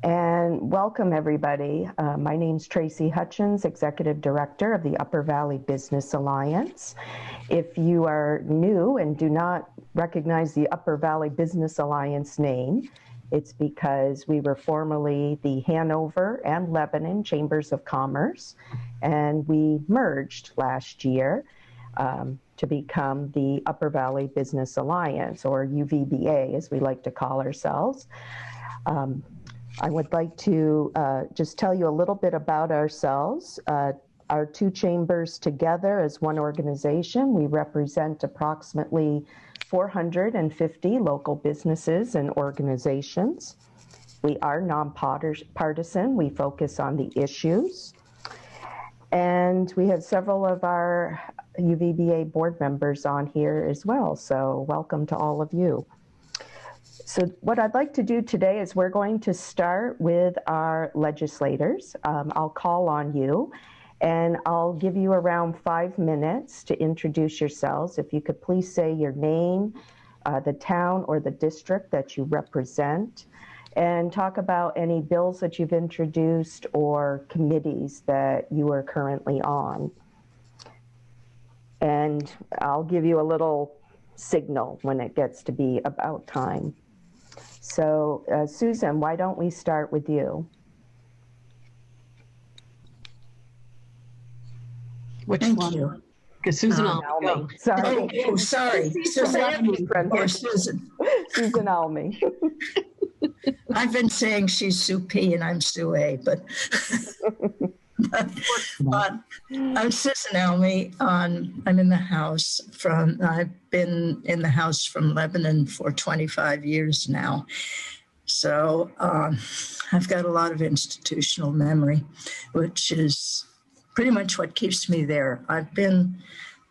And welcome, everybody. My name's Tracy Hutchins, Executive Director of the Upper Valley Business Alliance. If you are new and do not recognize the Upper Valley Business Alliance name, it's because we were formerly the Hanover and Lebanon Chambers of Commerce, and we merged last year to become the Upper Valley Business Alliance, or UVBA, as we like to call ourselves. I would like to just tell you a little bit about ourselves. Our two chambers together as one organization, we represent approximately 450 local businesses and organizations. We are nonpartisan. We focus on the issues. And we have several of our UVBA board members on here as well. So welcome to all of you. So what I'd like to do today is we're going to start with our legislators. I'll call on you and I'll give you around 5 minutes to introduce yourselves. If you could please say your name, the town or the district that you represent, and talk about any bills that you've introduced or committees that you are currently on. And I'll give you a little signal when it gets to be about time. So, Susan, why don't we start with you? Which Thank one? you. Because Susan Alme. Sorry. Oh, sorry. Susan or Susan. Susan Alme. I've been saying she's Sue P and I'm Sue A, but I'm Susan Alme. I'm in the House I've been in the House from Lebanon for 25 years now. So I've got a lot of institutional memory, which is pretty much what keeps me there. I've been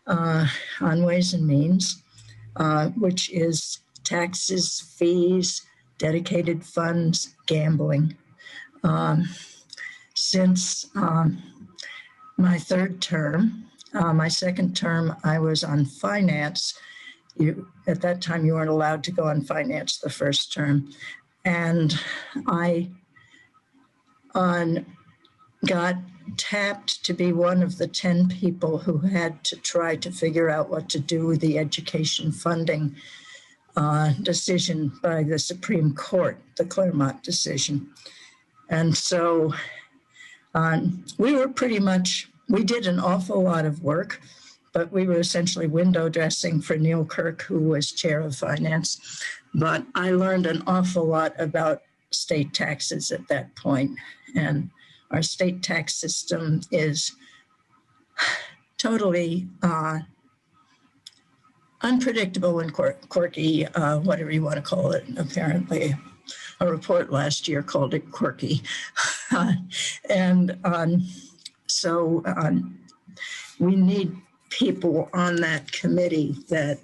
on Ways and Means, which is taxes, fees, dedicated funds, gambling. Since my third term, my second term, I was on finance. At that time, you weren't allowed to go on finance the first term. And I got tapped to be one of the 10 people who had to try to figure out what to do with the education funding decision by the Supreme Court, the Claremont decision. And so we did an awful lot of work, but we were essentially window dressing for Neil Kirk, who was chair of finance. But I learned an awful lot about state taxes at that point. And our state tax system is totally unpredictable and quirky, whatever you want to call it. Apparently, a report last year called it quirky. So we need people on that committee that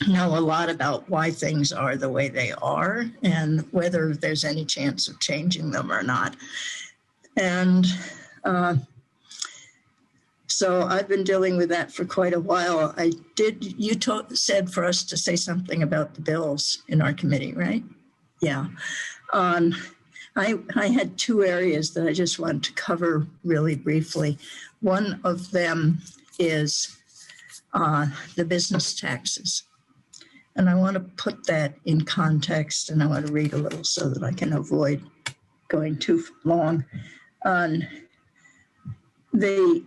know a lot about why things are the way they are and whether there's any chance of changing them or not. And so I've been dealing with that for quite a while. You said for us to say something about the bills in our committee, right? Yeah. I had two areas that I just wanted to cover really briefly. One of them is the business taxes. And I want to put that in context, and I want to read a little so that I can avoid going too long. The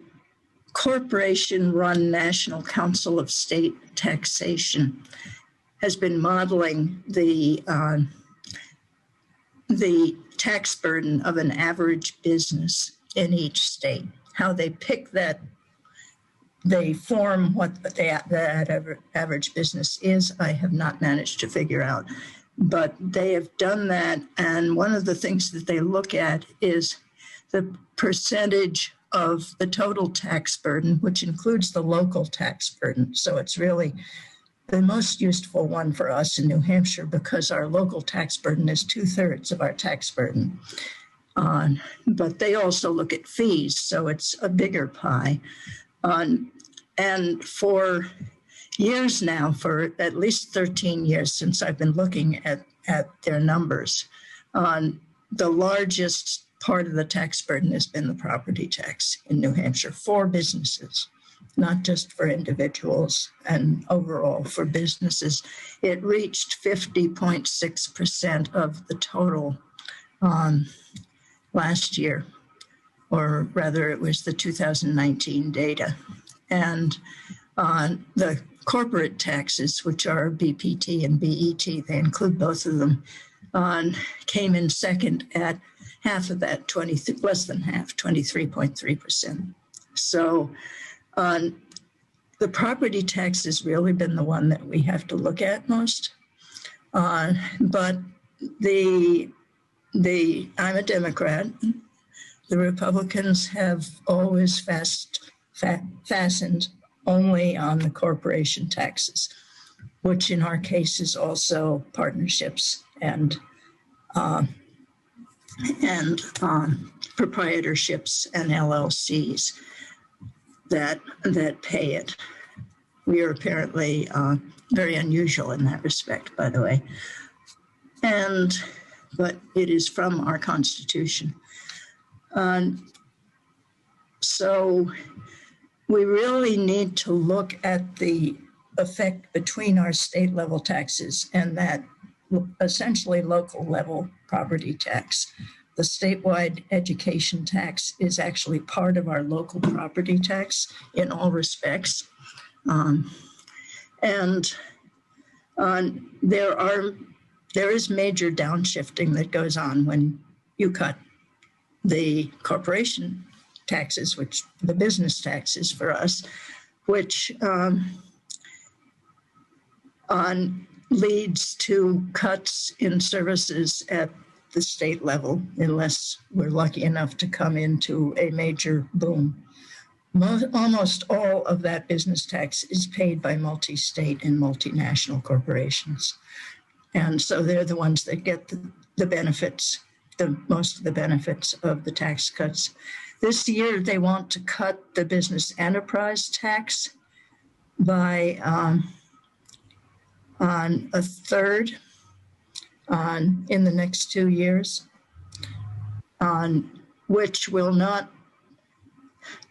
corporation-run National Council of State Taxation has been modeling the tax burden of an average business in each state. How they pick that, they form what that average business is, I have not managed to figure out. But they have done that, and one of the things that they look at is the percentage of the total tax burden, which includes the local tax burden. So it's really the most useful one for us in New Hampshire because our local tax burden is 2/3 of our tax burden. But they also look at fees, so it's a bigger pie. And for years now, for at least 13 years since I've been looking at their numbers, The largest part of the tax burden has been the property tax in New Hampshire for businesses, not just for individuals, and overall for businesses. It reached 50.6% of the total last year, or rather it was the 2019 data. And the corporate taxes, which are BPT and BET, they include both of them, came in second at half of that, less than half, 23.3%. So the property tax has really been the one that we have to look at most. But I'm a Democrat. The Republicans have always fastened only on the corporation taxes, which in our case is also partnerships and proprietorships and LLCs that pay it. We are apparently very unusual in that respect, by the way. But it is from our Constitution. So we really need to look at the effect between our state level taxes and that essentially local level property tax. The statewide education tax is actually part of our local property tax in all respects. There is major downshifting that goes on when you cut the corporation taxes, which the business taxes for us, which leads to cuts in services at the state level, unless we're lucky enough to come into a major boom. Almost all of that business tax is paid by multi-state and multinational corporations. And so they're the ones that get the benefits, most of the benefits of the tax cuts. This year, they want to cut the business enterprise tax by on a third in the next 2 years, which will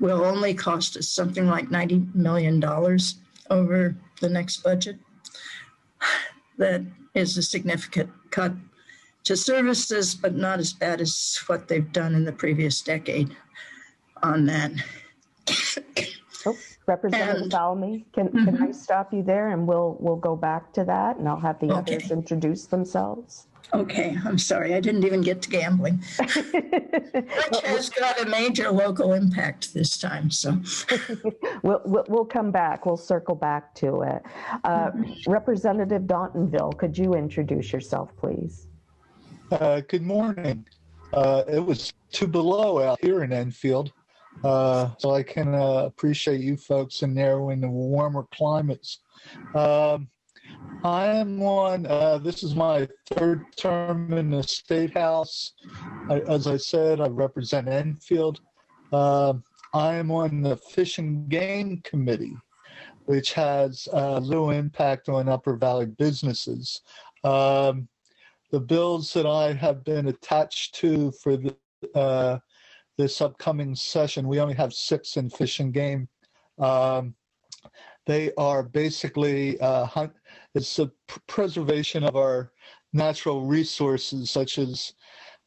only cost us something like $90 million over the next budget. That is a significant cut to services, but not as bad as what they've done in the previous decade on that. Representative Salmi, can I stop you there, and we'll go back to that, and I'll have the others introduce themselves. Okay, I'm sorry, I didn't even get to gambling, which has got a major local impact this time. So we'll come back. We'll circle back to it. Representative Daughtonville, could you introduce yourself, please? Good morning. It was 2 below out here in Enfield. So I can appreciate you folks in there in the warmer climates. I am this is my 3rd term in the State House. As I said, I represent Enfield. I am on the Fish and Game Committee, which has little impact on Upper Valley businesses. The bills that I have been attached to for this upcoming session, we only have 6 in Fish and Game. They are basically, it's the preservation of our natural resources, such as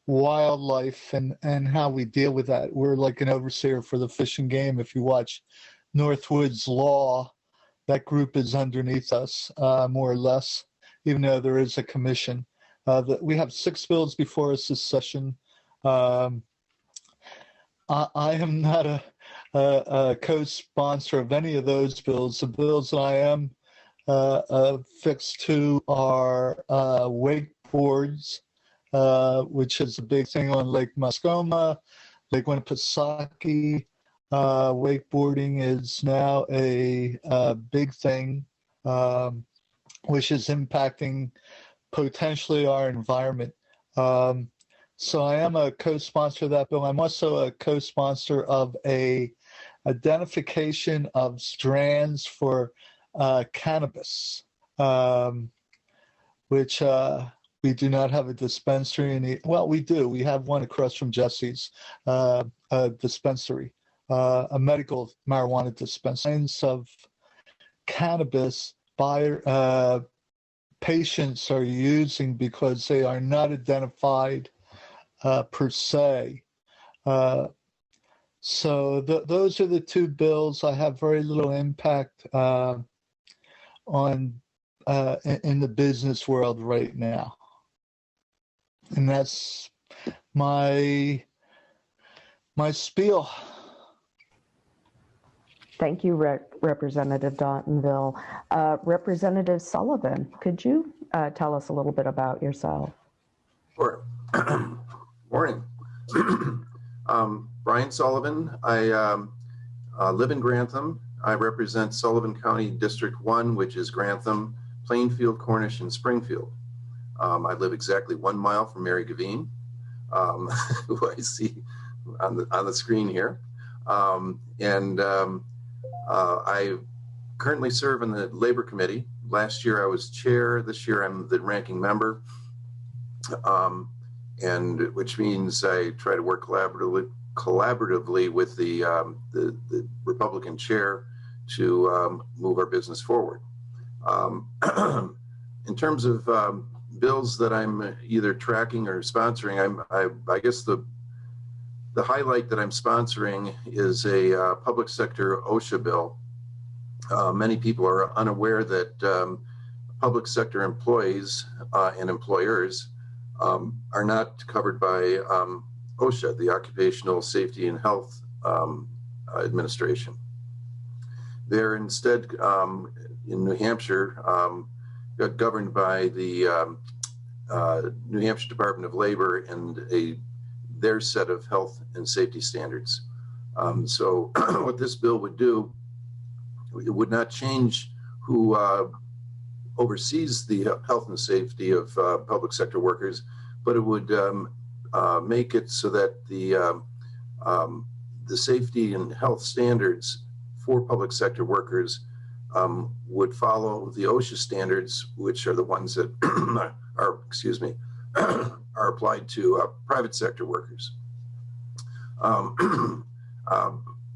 wildlife and how we deal with that. We're like an overseer for the Fish and Game. If you watch Northwood's Law, that group is underneath us, more or less, even though there is a commission. We have 6 bills before us this session. I am not a co-sponsor of any of those bills. The bills that I am fixed to are wakeboards, which is a big thing on Lake Mascoma, Lake Winnipesaukee. Wakeboarding is now a big thing, which is impacting potentially our environment. So I am a co-sponsor of that bill. I'm also a co-sponsor of a identification of strands for cannabis, which We do not have a dispensary well, we do. We have one across from Jesse's, a dispensary, a medical marijuana dispensary. Kinds of cannabis patients are using because they are not identified per se. So those are the two bills. I have very little impact on in the business world right now. And that's my spiel. Thank you, Representative Daughtonville. Representative Sullivan, could you tell us a little bit about yourself? Sure. Morning. Brian Sullivan. I live in Grantham. I represent Sullivan County District 1, which is Grantham, Plainfield, Cornish, and Springfield. I live exactly 1 mile from Mary Gavine, who I see on the screen here. I currently serve in the Labor Committee. Last year I was chair. This year I'm the ranking member, and which means I try to work collaboratively with the Republican chair to move our business forward. In terms of bills that I'm either tracking or sponsoring, I guess the highlight that I'm sponsoring is a public sector OSHA bill. Many people are unaware that public sector employees and employers are not covered by OSHA, the Occupational Safety and Health Administration. They're instead in New Hampshire governed by the New Hampshire Department of Labor and their set of health and safety standards. So what this bill would do, it would not change who oversees the health and safety of public sector workers, but it would make it so that the safety and health standards for public sector workers would follow the OSHA standards, which are the ones that are applied to private sector workers.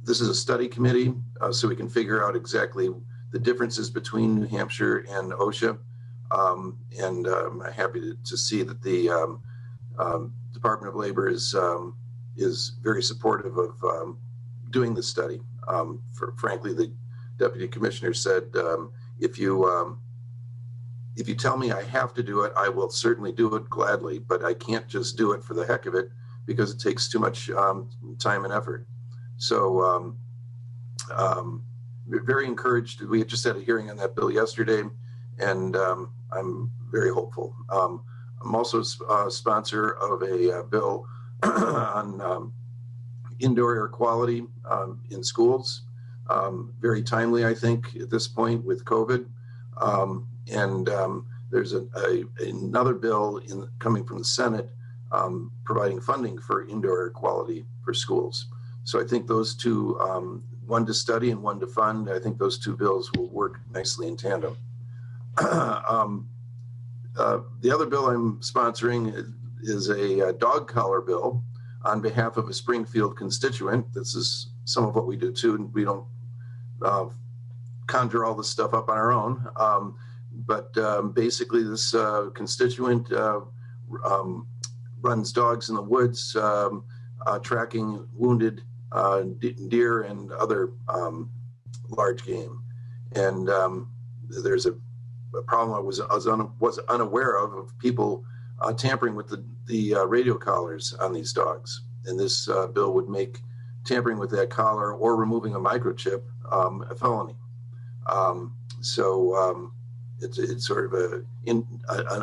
This is a study committee, so we can figure out exactly the differences between New Hampshire and OSHA. And I'm happy to see that the Department of Labor is very supportive of doing the study. Frankly, the Deputy Commissioner said, if you tell me I have to do it, I will certainly do it gladly, but I can't just do it for the heck of it because it takes too much time and effort. So we're very encouraged. We had just had a hearing on that bill yesterday, and I'm very hopeful. I'm also a sponsor of a bill on indoor air quality in schools. Very timely, I think, at this point with COVID. There's another bill coming from the Senate providing funding for indoor air quality for schools. So I think those two, one to study and one to fund, I think those two bills will work nicely in tandem. The other bill I'm sponsoring is a dog collar bill on behalf of a Springfield constituent. This is some of what we do too, and we don't conjure all this stuff up on our own. But basically this constituent runs dogs in the woods, tracking wounded deer and other large game. And there's a problem I was unaware of people tampering with the radio collars on these dogs. And this bill would make tampering with that collar or removing a microchip a felony. It's sort of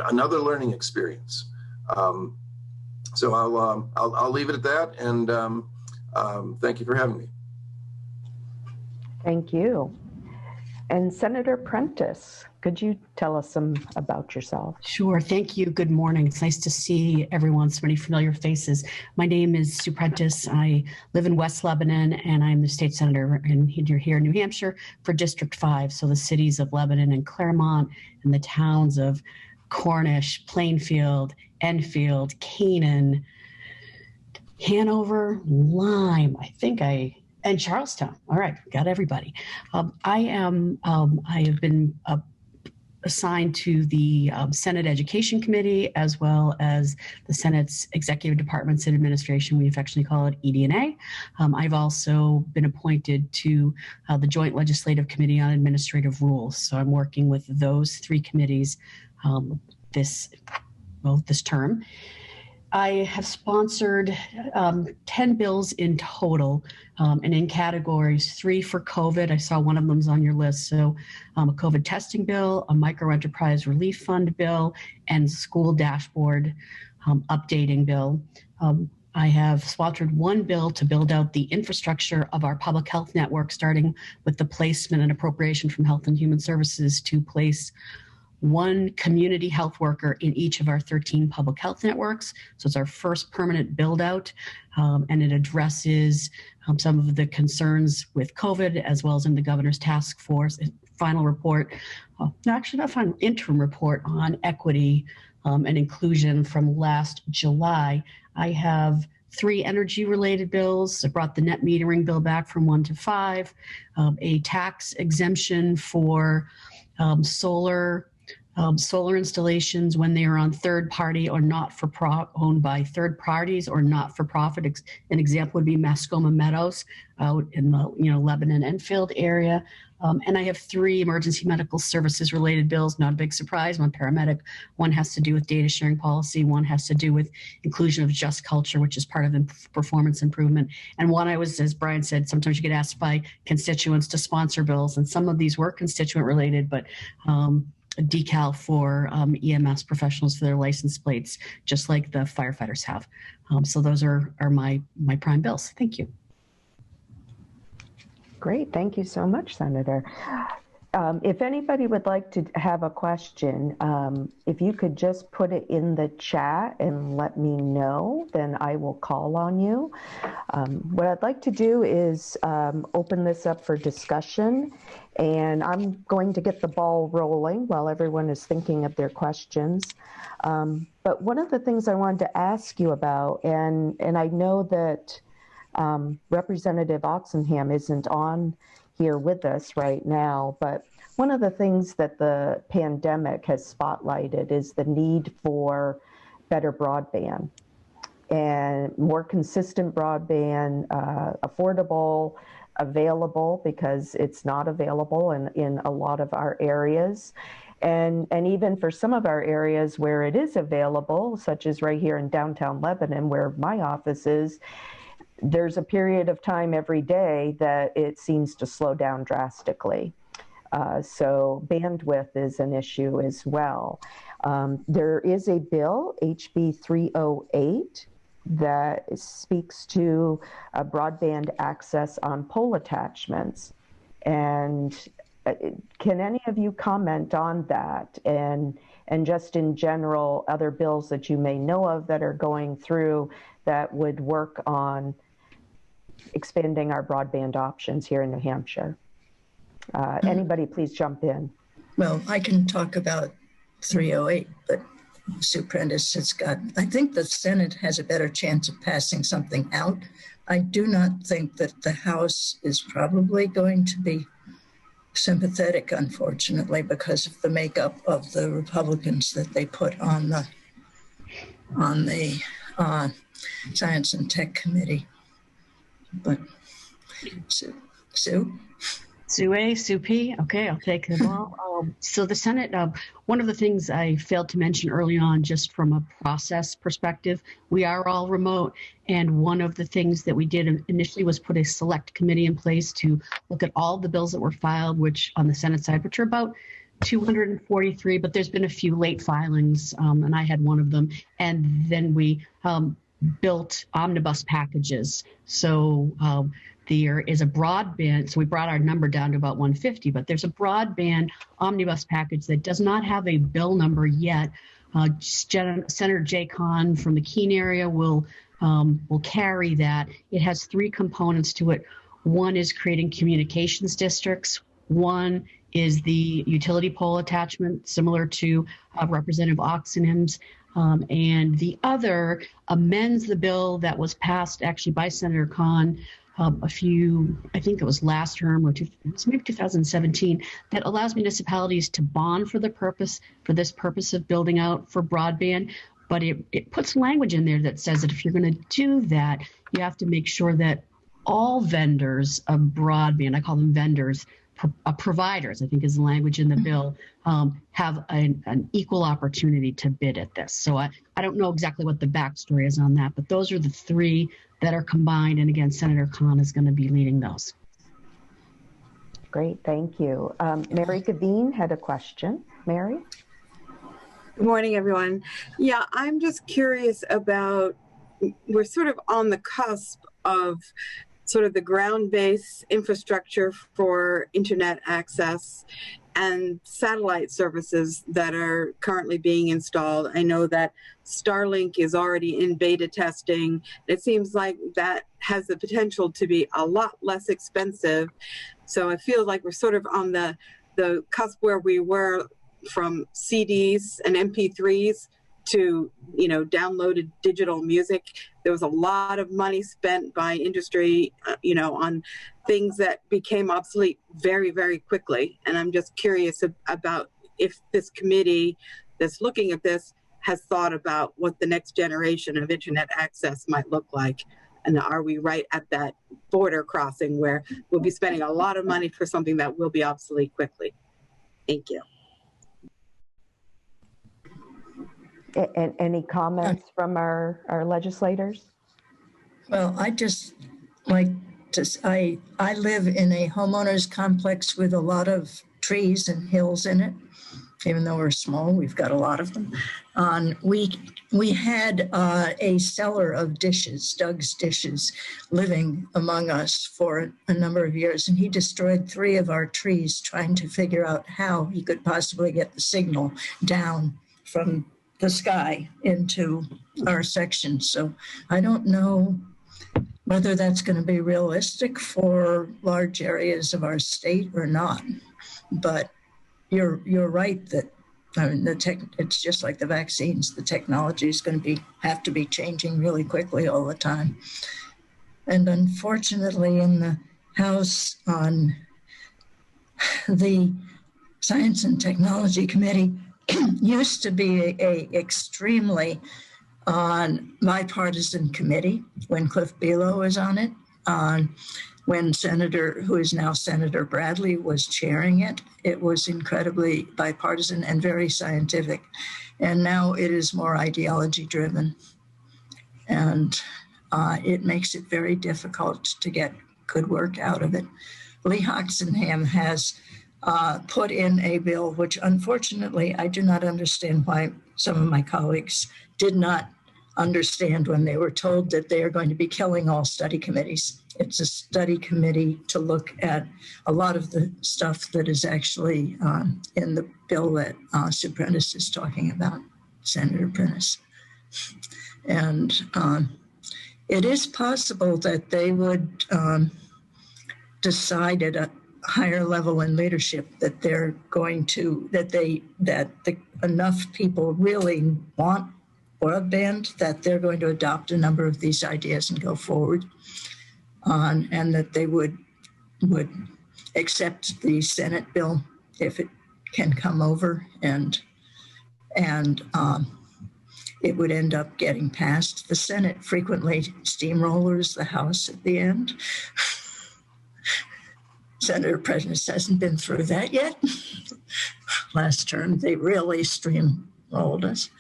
another learning experience. So I'll leave it at that, and thank you for having me. Thank you. And Senator Prentice, could you tell us some about yourself? Sure. Thank you. Good morning. It's nice to see everyone, so many familiar faces. My name is Sue Prentice. I live in West Lebanon, and I'm the state senator here in New Hampshire for District 5. So the cities of Lebanon and Claremont and the towns of Cornish, Plainfield, Enfield, Canaan, Hanover, Lyme, and Charlestown. All right, got everybody. I have been assigned to the Senate Education Committee, as well as the Senate's Executive Departments and Administration. We affectionately call it ED&A. I've also been appointed to the Joint Legislative Committee on Administrative Rules. So I'm working with those three committees this term. I have sponsored 10 bills in total, and in categories, 3 for COVID. I saw one of them's on your list. So a COVID testing bill, a microenterprise relief fund bill, and school dashboard updating bill. I have sponsored one bill to build out the infrastructure of our public health network, starting with the placement and appropriation from Health and Human Services to place one community health worker in each of our 13 public health networks. So it's our first permanent build out, and it addresses some of the concerns with COVID, as well as in the governor's task force final report, interim report on equity and inclusion from last July. I have 3 energy related bills. I brought the net metering bill back from 1 to 5, a tax exemption for solar installations when they are on third party or owned by third parties or not for profit. An example would be Mascoma Meadows out in the Lebanon Enfield area. And I have 3 emergency medical services related bills. Not a big surprise. I'm a paramedic. One has to do with data sharing policy. One has to do with inclusion of just culture, which is part of performance improvement. And one as Brian said, sometimes you get asked by constituents to sponsor bills, and some of these were constituent related, but a decal for EMS professionals for their license plates, just like the firefighters have. So those are my prime bills. Thank you. Great. Thank you so much, Senator. If anybody would like to have a question, if you could just put it in the chat and let me know, then I will call on you. What I'd like to do is open this up for discussion, and I'm going to get the ball rolling while everyone is thinking of their questions. But one of the things I wanted to ask you about, and I know that Representative Oxenham isn't on here with us right now, but one of the things that the pandemic has spotlighted is the need for better broadband and more consistent broadband, affordable, available, because it's not available in a lot of our areas. And even for some of our areas where it is available, such as right here in downtown Lebanon, where my office is, there's a period of time every day that it seems to slow down drastically. So bandwidth is an issue as well. There is a bill, HB 308, that speaks to broadband access on pole attachments. And can any of you comment on that? And just in general, other bills that you may know of that are going through that would work on expanding our broadband options here in New Hampshire. Anybody please jump in. Well, I can talk about 308, but Sue Prentice has I think the Senate has a better chance of passing something out. I do not think that the House is probably going to be sympathetic, unfortunately, because of the makeup of the Republicans that they put on the Science and Tech Committee. But Sue? Sue A, Sue P. Okay, I'll take the ball. So the Senate, one of the things I failed to mention early on, just from a process perspective, we are all remote. And one of the things that we did initially was put a select committee in place to look at all the bills that were filed, which on the Senate side, which are about 243, but there's been a few late filings, and I had one of them. And then we built omnibus packages. So there is a broadband, so we brought our number down to about 150, but there's a broadband omnibus package that does not have a bill number yet. Senator Jay Kahn from the Keene area will carry that. It has 3 components to it. One is creating communications districts. One is the utility pole attachment, similar to Representative Oxenham's. And the other amends the bill that was passed actually by Senator Khan I think it was last term or maybe 2017, that allows municipalities to bond for this purpose of building out for broadband. But it puts language in there that says that if you're going to do that, you have to make sure that all vendors of broadband, I call them vendors, providers, I think is the language in the bill, have an equal opportunity to bid at this. So I don't know exactly what the backstory is on that, but those are the three that are combined. And again, Senator Khan is going to be leading those. Great, thank you. Mary Gavine had a question. Mary? Good morning, everyone. Yeah, I'm just curious about, we're sort of on the cusp of sort of the ground-based infrastructure for internet access and satellite services that are currently being installed. I know that Starlink is already in beta testing. It seems like that has the potential to be a lot less expensive. So I feel like we're sort of on the cusp where we were from CDs and MP3s to, downloaded digital music. There was a lot of money spent by industry, on things that became obsolete very, very quickly. And I'm just curious about if this committee that's looking at this has thought about what the next generation of internet access might look like. And are we right at that border crossing where we'll be spending a lot of money for something that will be obsolete quickly? Thank you. And any comments from our legislators? Well, I just like to, I live in a homeowners complex with a lot of trees and hills in it. Even though we're small, we've got a lot of them. We had a seller of dishes, Doug's Dishes, living among us for a number of years, and he destroyed 3 of our trees trying to figure out how he could possibly get the signal down from the sky into our section. So I don't know whether that's going to be realistic for large areas of our state or not. But you're right that it's just like the vaccines. The technology is going to have to be changing really quickly all the time. And unfortunately, in the House, on the Science and Technology Committee, used to be a extremely bipartisan committee when Cliff Below was on it, when who is now Senator Bradley, was chairing it. It was incredibly bipartisan and very scientific. And now it is more ideology driven. And it makes it very difficult to get good work out of it. Lee Oxenham has put in a bill, which unfortunately I do not understand why some of my colleagues did not understand when they were told that they are going to be killing all study committees. It's a study committee to look at a lot of the stuff that is actually in the bill that Sue Prentice is talking about, Senator Prentice. And it is possible that they would decide at a higher level in leadership that they're going to, enough people really want broadband that they're going to adopt a number of these ideas and go forward on, and that they would accept the Senate bill if it can come over, and it would end up getting passed. The Senate frequently steamrollers the House at the end. Senator Prentice hasn't been through that yet. Last term, they really steamrolled us.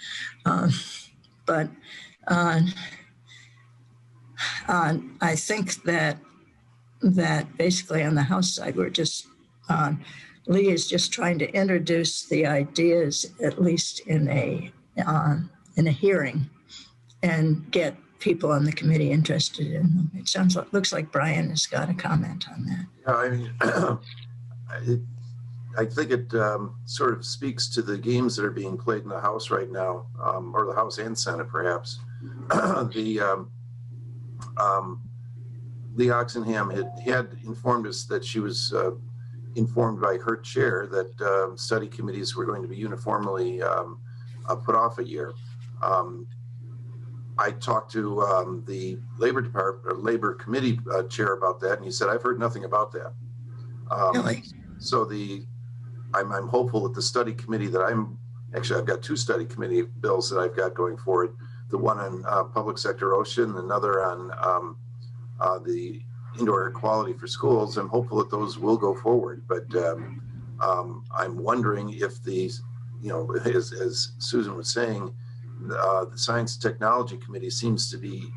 But I think that basically on the House side, we're just, Lee is just trying to introduce the ideas, at least in a hearing, and get people on the committee interested in them. It looks like Brian has got a comment on that. I think it sort of speaks to the games that are being played in the House right now, or the House and Senate, perhaps. Lee Oxenham had informed us that she was informed by her chair that study committees were going to be uniformly put off a year. I talked to the Labor Department or Labor Committee chair about that, and he said, "I've heard nothing about that." Really? So I'm hopeful that the study committee that I've got two study committee bills that I've got going forward. The one on public sector OSHA and another on the indoor air quality for schools. I'm hopeful that those will go forward, but I'm wondering if these, as Susan was saying, the Science and Technology Committee seems to be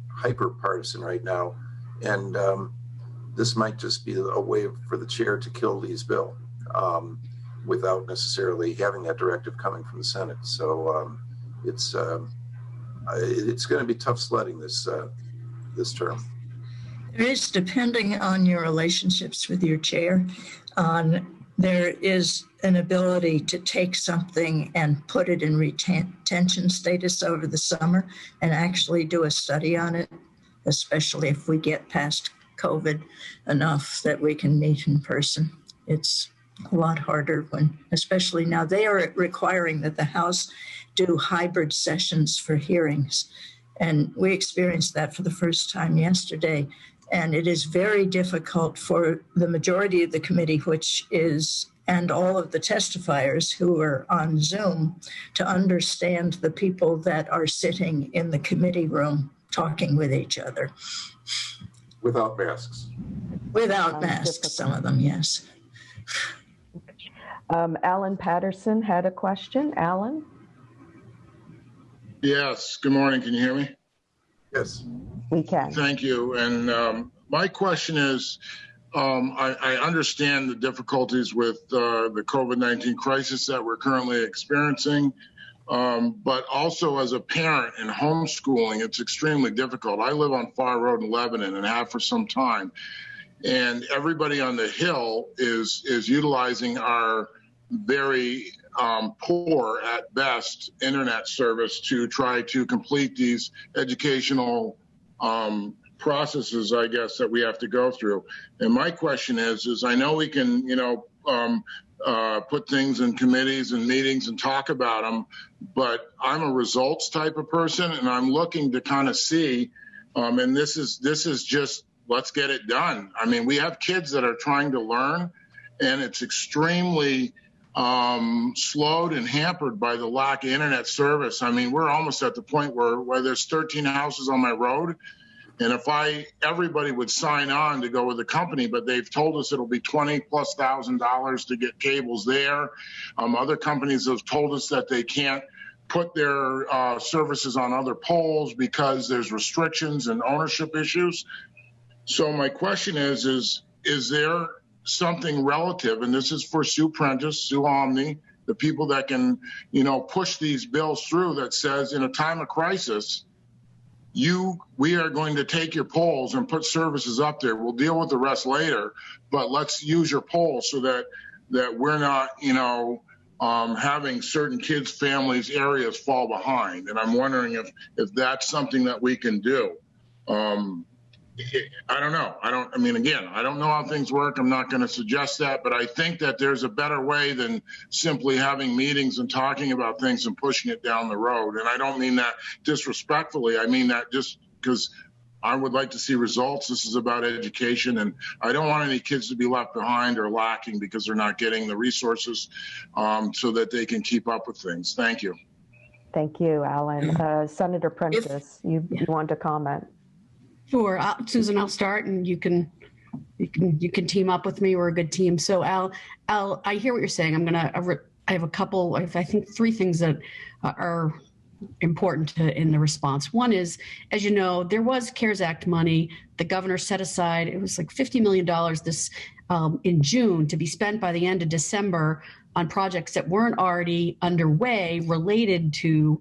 hyper partisan right now, and this might just be a way for the chair to kill Lee's bill without necessarily having that directive coming from the Senate. So it's going to be tough sledding this term. There is, depending on your relationships with your chair, there is an ability to take something and put it in retention status over the summer and actually do a study on it, especially if we get past COVID enough that we can meet in person. It's a lot harder especially now they are requiring that the House do hybrid sessions for hearings. And we experienced that for the first time yesterday. And it is very difficult for the majority of the committee, and all of the testifiers who are on Zoom, to understand the people that are sitting in the committee room talking with each other. Without masks. Without masks, some of them, yes. Alan Patterson had a question. Alan? Yes, good morning. Can you hear me? Yes. We can. Thank you. And my question is, I understand the difficulties with the COVID-19 crisis that we're currently experiencing, but also as a parent in homeschooling, it's extremely difficult. I live on Far Road in Lebanon and have for some time. And everybody on the Hill is utilizing our very poor, at best, internet service to try to complete these educational processes, I guess, that we have to go through. And my question is I know we can, put things in committees and meetings and talk about them, but I'm a results type of person, and I'm looking to kind of see, and this is just, let's get it done. I mean, we have kids that are trying to learn, and it's extremely slowed and hampered by the lack of internet service. I mean, we're almost at the point where there's 13 houses on my road, and if everybody would sign on to go with the company, but they've told us it'll be $20,000+ to get cables there. Other companies have told us that they can't put their services on other poles because there's restrictions and ownership issues. So my question is there something relative, and this is for Sue Prentice, Sue Omni, the people that can, push these bills through, that says in a time of crisis, we are going to take your poles and put services up there. We'll deal with the rest later, but let's use your poles so that we're not, having certain kids, families, areas fall behind. And I'm wondering if that's something that we can do. I don't know. I don't know how things work. I'm not going to suggest that, but I think that there's a better way than simply having meetings and talking about things and pushing it down the road. And I don't mean that disrespectfully. I mean that just because I would like to see results. This is about education, and I don't want any kids to be left behind or lacking because they're not getting the resources so that they can keep up with things. Thank you. Thank you, Alan. Senator Prentice, you want to comment? Sure, Susan, I'll start, and you can team up with me. We're a good team. So, Al, I hear what you're saying. I have a couple. I think three things that are important in the response. One is, as you know, there was CARES Act money. The governor set aside, it was like $50 million this in June to be spent by the end of December on projects that weren't already underway related to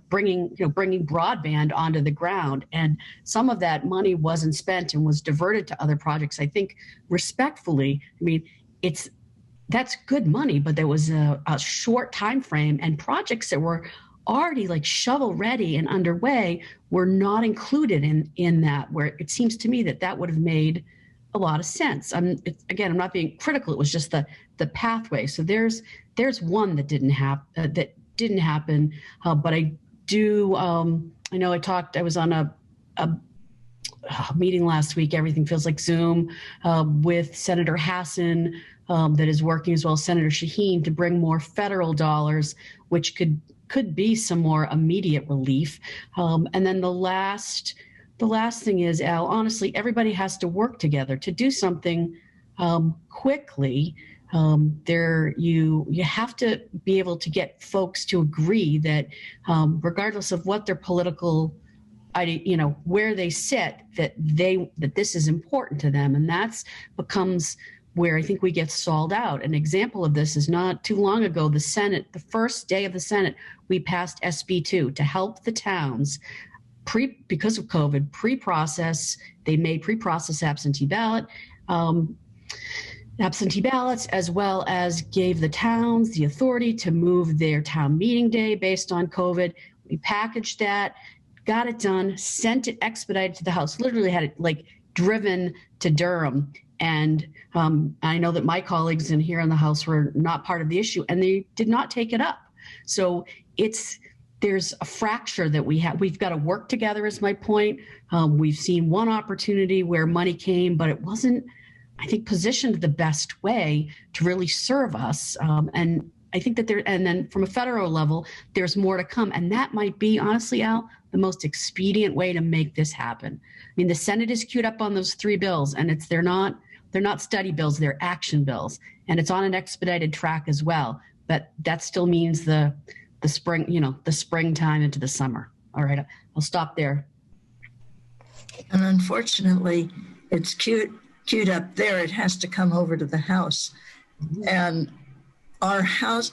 bringing broadband onto the ground. And some of that money wasn't spent and was diverted to other projects. I think respectfully, that's good money, but there was a short time frame, and projects that were already like shovel ready and underway were not included in that, where it seems to me that would have made a lot of sense. Again, I'm not being critical. It was just the pathway. So there's one that didn't happen. But I do. I know I was on a meeting last week. Everything feels like Zoom with Senator Hassan that is working, as well as Senator Shaheen, to bring more federal dollars, which could be some more immediate relief. And then the last thing is, Al, honestly, everybody has to work together to do something quickly. You have to be able to get folks to agree that regardless of what their political, where they sit, that this is important to them. And that's becomes where I think we get stalled out. An example of this is not too long ago, the Senate, the first day of the Senate, we passed SB2 to help the towns because of COVID, they made pre-process absentee ballots, as well as gave the towns the authority to move their town meeting day based on COVID. We packaged that, got it done, sent it expedited to the House, literally had it driven to Durham. And I know that my colleagues here in the House were not part of the issue, and they did not take it up. So there's a fracture that we have. We've got to work together, is my point. We've seen one opportunity where money came, but it wasn't, I think, positioned the best way to really serve us. And I think that and then from a federal level, there's more to come. And that might be, honestly, Al, the most expedient way to make this happen. I mean, the Senate is queued up on those 3 bills, and they're not study bills, they're action bills. And it's on an expedited track as well. But that still means the springtime into the summer. All right, I'll stop there. And unfortunately, it's queued up there. It has to come over to the House. And our House,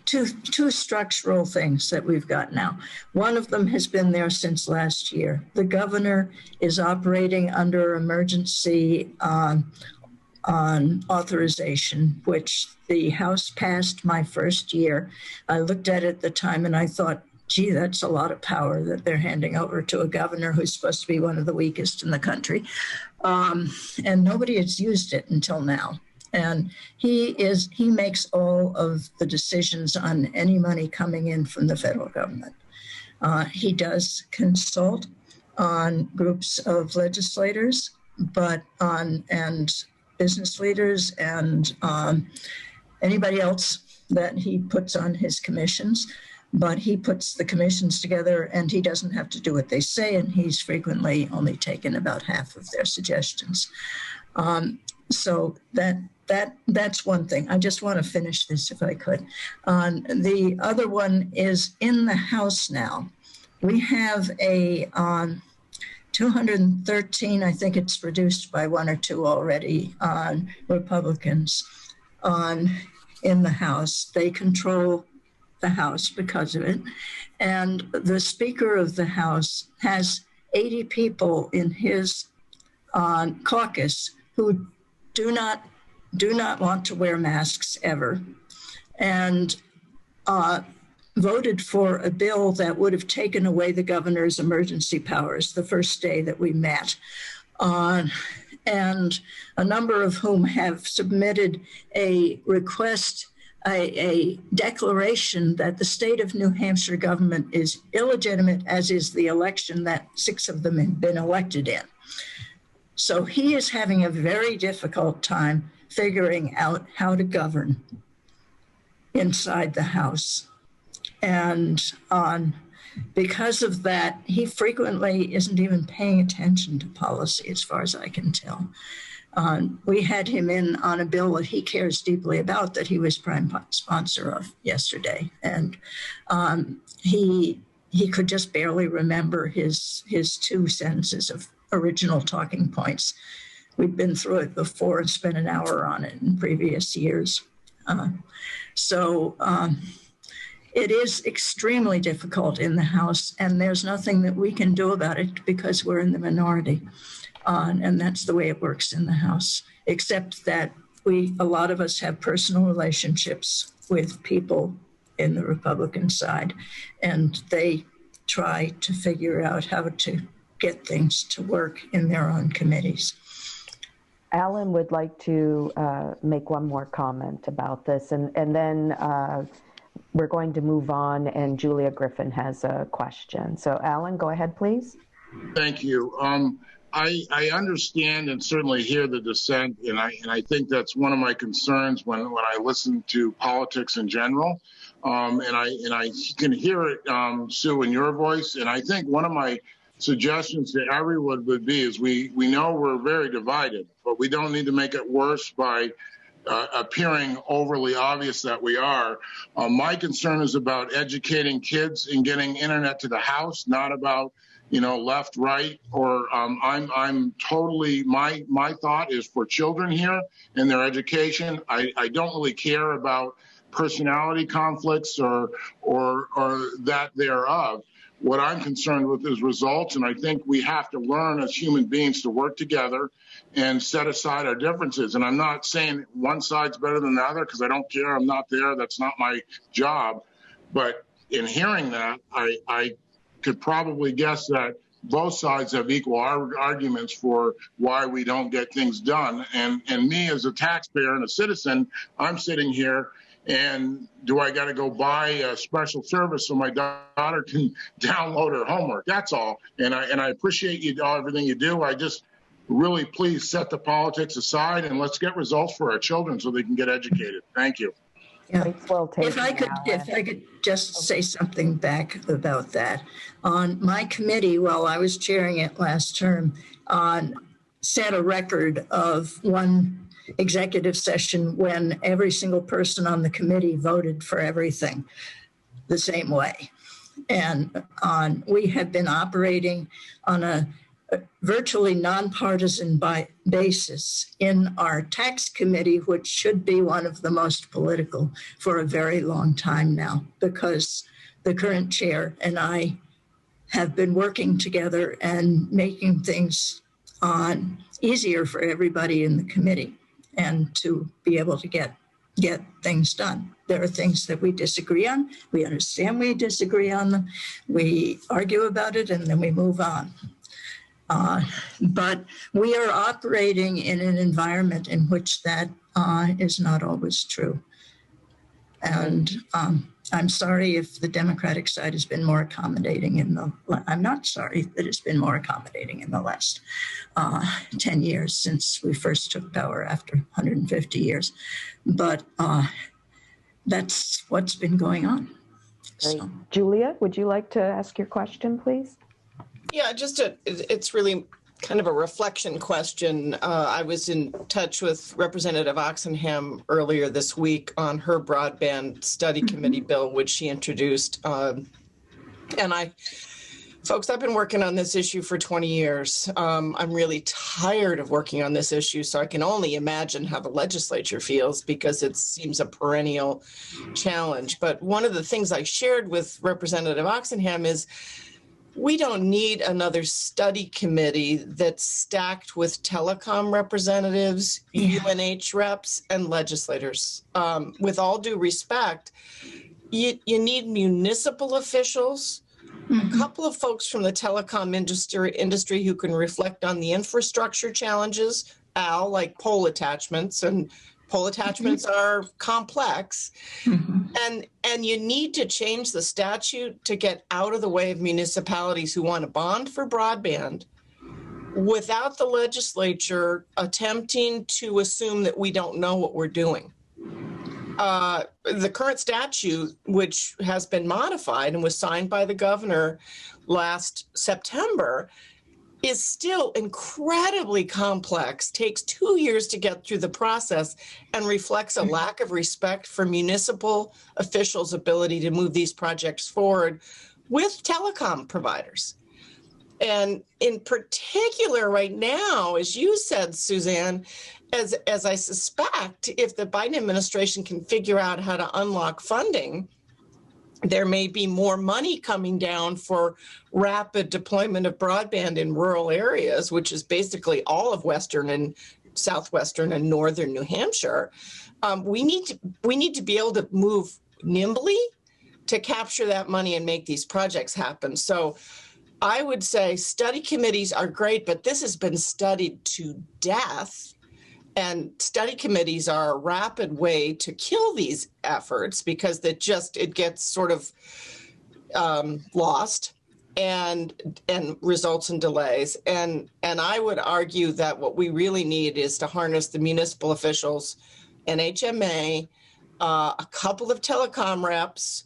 two structural things that we've got now. One of them has been there since last year. The governor is operating under emergency on authorization, which the House passed my first year. I looked at it at the time and I thought, gee, that's a lot of power that they're handing over to a governor who's supposed to be one of the weakest in the country. And nobody has used it until now. And he makes all of the decisions on any money coming in from the federal government. He does consult on groups of legislators, and business leaders and anybody else that he puts on his commissions. But he puts the commissions together and he doesn't have to do what they say, and he's frequently only taken about half of their suggestions. So that's one thing. I just want to finish this if I could. The other one is in the House now. We have a 213, I think it's reduced by 1 or 2 already, Republicans in the House. They control the House because of it. And the Speaker of the House has 80 people in his caucus who do not want to wear masks ever, and voted for a bill that would have taken away the governor's emergency powers the first day that we met. And a number of whom have submitted a request, a declaration that the state of New Hampshire government is illegitimate, as is the election that 6 of them have been elected in. So he is having a very difficult time figuring out how to govern inside the House. And because of that, he frequently isn't even paying attention to policy, as far as I can tell. We had him in on a bill that he cares deeply about, that he was prime sponsor of yesterday. And he could just barely remember his 2 sentences of original talking points. We'd been through it before and spent an hour on it in previous years. So it is extremely difficult in the House, and there's nothing that we can do about it because we're in the minority. And that's the way it works in the House, except that a lot of us have personal relationships with people in the Republican side, and they try to figure out how to get things to work in their own committees. Alan would like to make one more comment about this, and then we're going to move on, and Julia Griffin has a question. So Alan, go ahead, please. Thank you. I understand and certainly hear the dissent, and I think that's one of my concerns when I listen to politics in general. And I can hear it, Sue, in your voice. And I think one of my suggestions to everyone would be is we know we're very divided, but we don't need to make it worse by appearing overly obvious that we are. My concern is about educating kids and getting internet to the house, not about left, right, or I'm totally, my thought is for children here and their education. I don't really care about personality conflicts or that thereof. What I'm concerned with is results, and I think we have to learn as human beings to work together and set aside our differences. And I'm not saying one side's better than the other because I don't care. I'm not there. That's not my job. But in hearing that, I could probably guess that both sides have equal arguments for why we don't get things done. And me as a taxpayer and a citizen, I'm sitting here, and do I got to go buy a special service so my daughter can download her homework? That's all. And I appreciate you everything you do. I just really please set the politics aside and let's get results for our children so they can get educated. Thank you. Yeah. If I could just say something back about that. On my committee, while I was chairing it last term, set a record of one executive session when every single person on the committee voted for everything the same way. And we have been operating on a virtually nonpartisan basis in our tax committee, which should be one of the most political for a very long time now, because the current chair and I have been working together and making things easier for everybody in the committee and to be able to get things done. There are things that we disagree on. We understand we disagree on them. We argue about it and then we move on. But we are operating in an environment in which that is not always true. And I'm sorry if the Democratic side has been more accommodating I'm not sorry that it's been more accommodating in the last 10 years since we first took power after 150 years. But that's what's been going on. So. Julia, would you like to ask your question, please? Yeah, it's really kind of a reflection question. I was in touch with Representative Oxenham earlier this week on her broadband study committee bill, which she introduced. Folks, I've been working on this issue for 20 years. I'm really tired of working on this issue, so I can only imagine how the legislature feels because it seems a perennial challenge. But one of the things I shared with Representative Oxenham is we don't need another study committee that's stacked with telecom representatives, UNH reps, and legislators. With all due respect, you need municipal officials, a couple of folks from the telecom industry who can reflect on the infrastructure challenges, like pole attachments, and pole attachments are complex. And you need to change the statute to get out of the way of municipalities who want to bond for broadband without the legislature attempting to assume that we don't know what we're doing. The current statute, which has been modified and was signed by the governor last September, is still incredibly complex, takes 2 years to get through the process, and reflects a lack of respect for municipal officials' ability to move these projects forward with telecom providers. And in particular right now, as you said, Suzanne, as I suspect, if the Biden administration can figure out how to unlock funding, there may be more money coming down for rapid deployment of broadband in rural areas, which is basically all of Western and Southwestern and Northern New Hampshire. We need to be able to move nimbly to capture that money and make these projects happen. So I would say study committees are great, but this has been studied to death. And study committees are a rapid way to kill these efforts because it gets sort of lost and results in delays. And I would argue that what we really need is to harness the municipal officials, NHMA, a couple of telecom reps.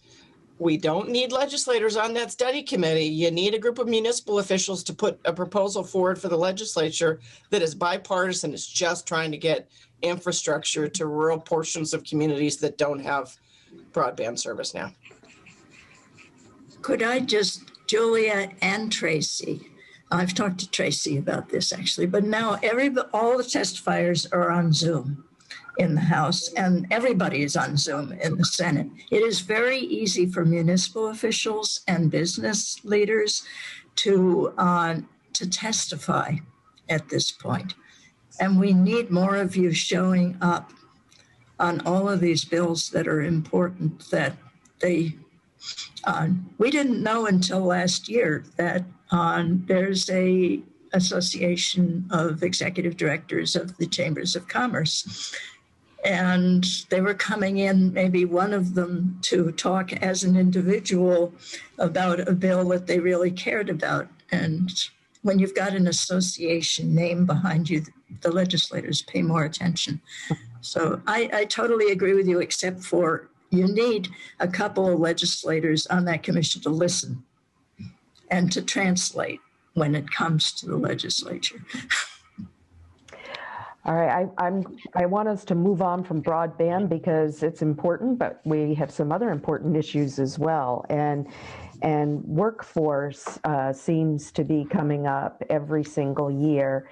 We don't need legislators on that study committee. You need a group of municipal officials to put a proposal forward for the legislature that is bipartisan. It's just trying to get infrastructure to rural portions of communities that don't have broadband service now. Could I just, Julia and Tracy, I've talked to Tracy about this actually, but now all the testifiers are on Zoom in the House, and everybody is on Zoom in the Senate. It is very easy for municipal officials and business leaders to testify at this point. And we need more of you showing up on all of these bills that are important that we didn't know until last year that there's a association of executive directors of the chambers of commerce. And they were coming in, maybe one of them, to talk as an individual about a bill that they really cared about. And when you've got an association name behind you, the legislators pay more attention. So I totally agree with you, except for you need a couple of legislators on that commission to listen and to translate when it comes to the legislature. All right, I want us to move on from broadband because it's important, but we have some other important issues as well. And workforce seems to be coming up every single year.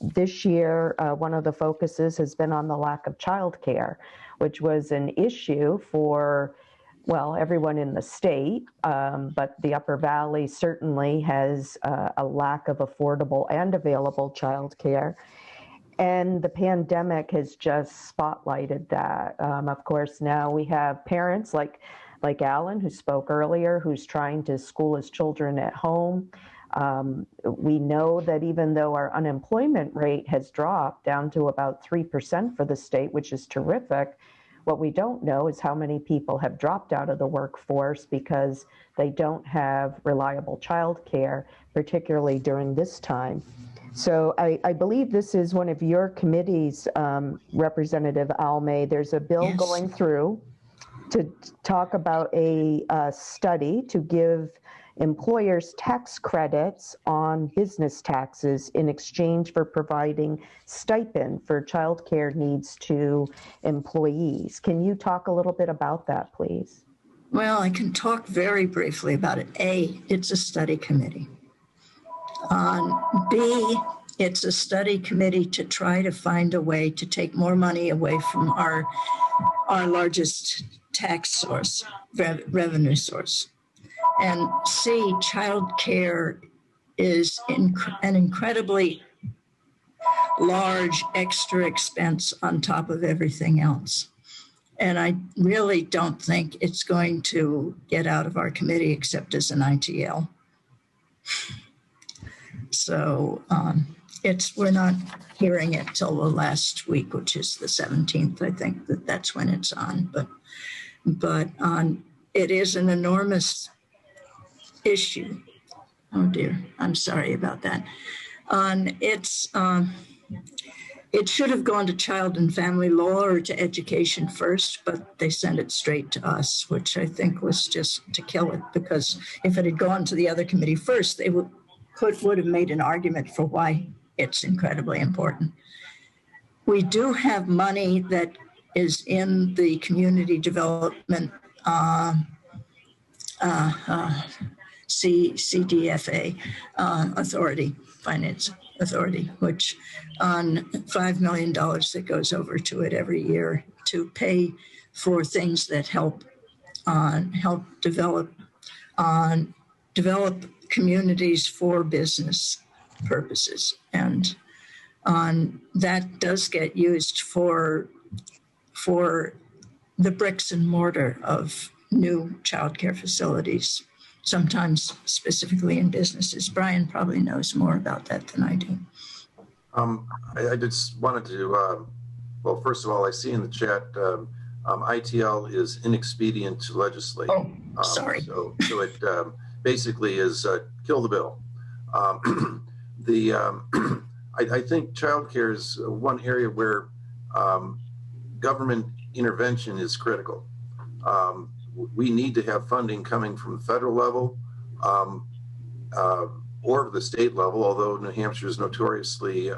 This year, one of the focuses has been on the lack of childcare, which was an issue for, well, everyone in the state, but the Upper Valley certainly has a lack of affordable and available childcare. And the pandemic has just spotlighted that. Of course, now we have parents like Alan, who spoke earlier, who's trying to school his children at home. We know that even though our unemployment rate has dropped down to about 3% for the state, which is terrific, what we don't know is how many people have dropped out of the workforce because they don't have reliable childcare, particularly during this time. So I believe this is one of your committees, Representative Almay. There's a bill Yes. going through to talk about a study to give employers tax credits on business taxes in exchange for providing stipend for childcare needs to employees. Can you talk a little bit about that, please? Well, I can talk very briefly about it. A, it's a study committee. B, it's a study committee to try to find a way to take more money away from our largest tax source, revenue source. And C, child care is an incredibly large extra expense on top of everything else. And I really don't think it's going to get out of our committee except as an ITL. So we're not hearing it till the last week, which is the 17th. I think that's when it's on. But it is an enormous issue. Oh dear, I'm sorry about that. It should have gone to Child and Family Law or to Education first, but they sent it straight to us, which I think was just to kill it, because if it had gone to the other committee first, they would have made an argument for why it's incredibly important. We do have money that is in the Community Development CDFA Authority, Finance Authority, which on $5 million that goes over to it every year to pay for things that help develop communities for business purposes. And that does get used for the bricks and mortar of new childcare facilities, sometimes specifically in businesses. Brian probably knows more about that than I do. I just wanted to, well, first of all, I see in the chat, ITL is inexpedient to legislate. Oh, sorry. So it basically is kill the bill. I think childcare is one area where government intervention is critical. We need to have funding coming from the federal level or the state level, although New Hampshire is notoriously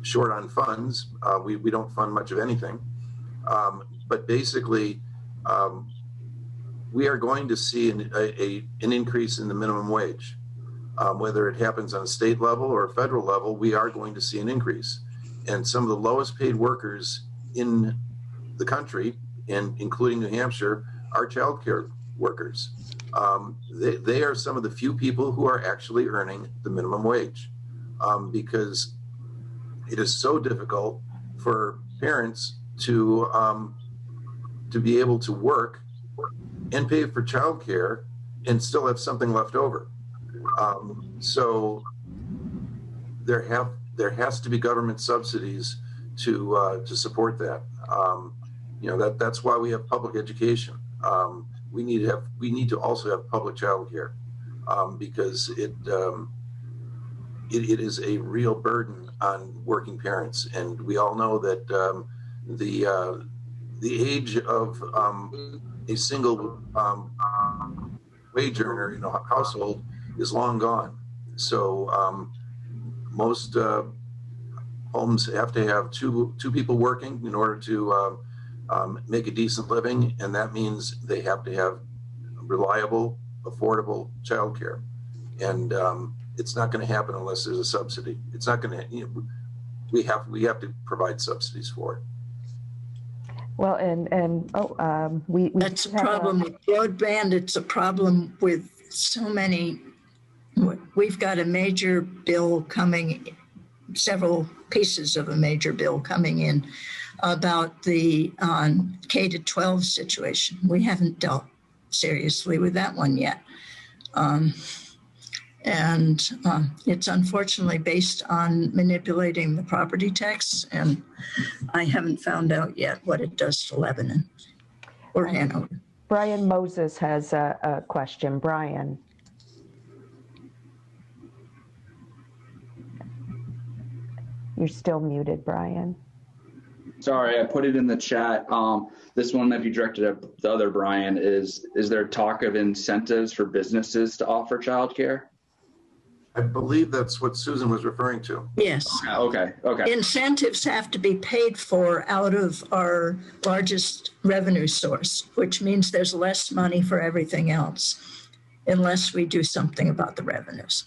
short on funds. We don't fund much of anything. But basically, we are going to see an increase in the minimum wage. Whether it happens on a state level or a federal level, we are going to see an increase. And some of the lowest paid workers in the country, and including New Hampshire, are childcare workers. They are some of the few people who are actually earning the minimum wage, because it is so difficult for parents to be able to work and pay for childcare and still have something left over. So there has to be government subsidies to support that. That's why we have public education. We need to also have public child care, because it is a real burden on working parents. And we all know that the age of a single wage earner in a household is long gone. So most homes have to have two people working in order to make a decent living, and that means they have to have reliable, affordable childcare. And it's not going to happen unless there's a subsidy. It's not going to. We have to provide subsidies for it. Well, we that's a problem with broadband. It's a problem with so many. We've got a major bill coming, several pieces of a major bill coming in about the K-12 situation. We haven't dealt seriously with that one yet. And it's unfortunately based on manipulating the property tax, and I haven't found out yet what it does to Lebanon or Hanover. Brian Moses has a question. Brian. You're still muted, Brian. Sorry, I put it in the chat. This one might be directed at the other Brian. Is there talk of incentives for businesses to offer childcare? I believe that's what Susan was referring to. Yes. Okay. Incentives have to be paid for out of our largest revenue source, which means there's less money for everything else unless we do something about the revenues.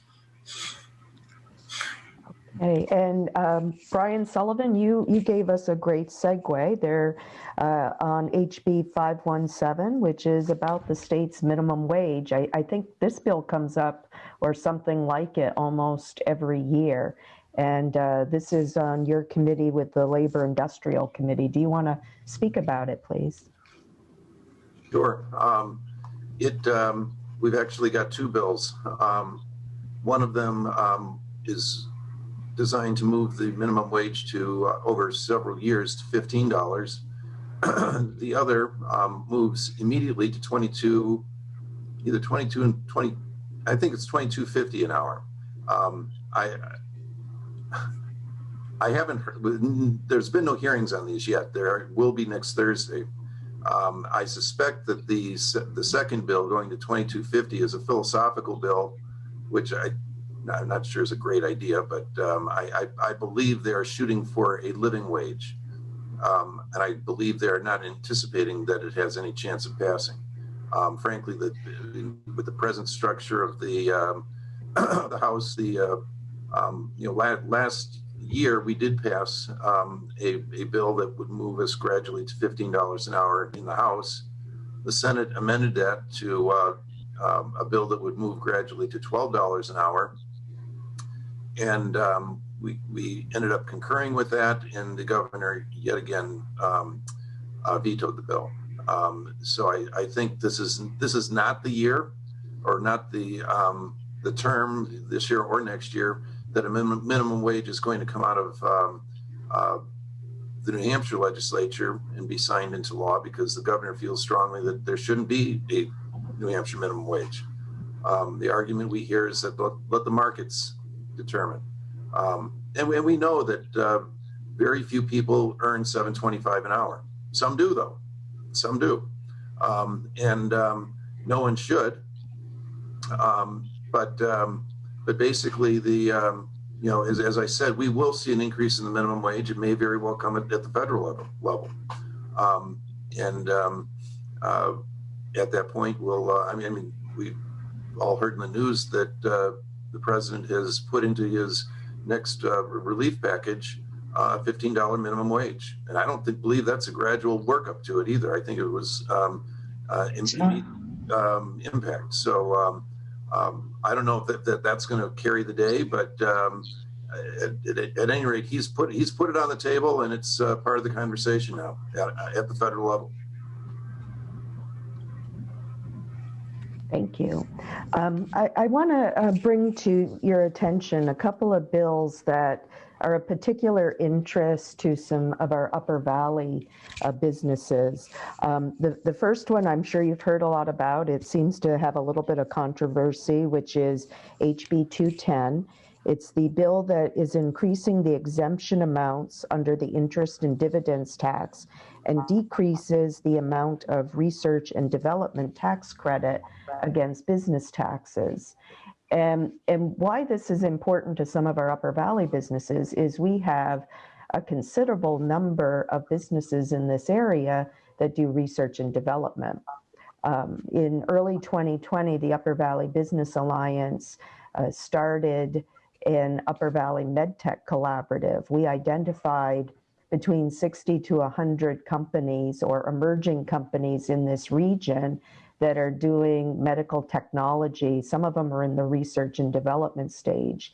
Okay, and Brian Sullivan, you gave us a great segue there on HB 517, which is about the state's minimum wage. I think this bill comes up or something like it almost every year. And this is on your committee with the Labor Industrial Committee. Do you want to speak about it, please? Sure. We've actually got two bills. One of them is designed to move the minimum wage to over several years to $15. The other moves immediately to either 22 and 20. I think it's $22.50 an hour. I haven't heard. There's been no hearings on these yet. There will be next Thursday. I suspect that the second bill going to $22.50 is a philosophical bill, which I'm not sure is a great idea, but I believe they are shooting for a living wage. And I believe they're not anticipating that it has any chance of passing. Frankly, with the present structure of the House, last year we did pass a bill that would move us gradually to $15 an hour in the House. The Senate amended that to a bill that would move gradually to $12 an hour. And we ended up concurring with that, and the governor yet again vetoed the bill. So I think this is not the year, or not the term this year or next year, that a minimum wage is going to come out of the New Hampshire legislature and be signed into law, because the governor feels strongly that there shouldn't be a New Hampshire minimum wage. The argument we hear is that let the markets determine. And we know that very few people earn $7.25 an hour. Some do, though. Some do. No one should. But basically, as I said, we will see an increase in the minimum wage. It may very well come at the federal level. At that point, we'll. We all heard in the news that the president has put into his next relief package a $15 minimum wage, and I don't believe that's a gradual workup to it either. I think it was immediate impact. So I don't know if that's going to carry the day, but at any rate, he's put it on the table, and it's part of the conversation now at the federal level. Thank you. I want to bring to your attention a couple of bills that are of particular interest to some of our Upper Valley businesses. The first one I'm sure you've heard a lot about. It seems to have a little bit of controversy, which is HB 210. It's the bill that is increasing the exemption amounts under the interest and dividends tax and decreases the amount of research and development tax credit against business taxes. And why this is important to some of our Upper Valley businesses is we have a considerable number of businesses in this area that do research and development. In early 2020, the Upper Valley Business Alliance started an Upper Valley MedTech Collaborative. We identified between 60 to 100 companies or emerging companies in this region that are doing medical technology. Some of them are in the research and development stage.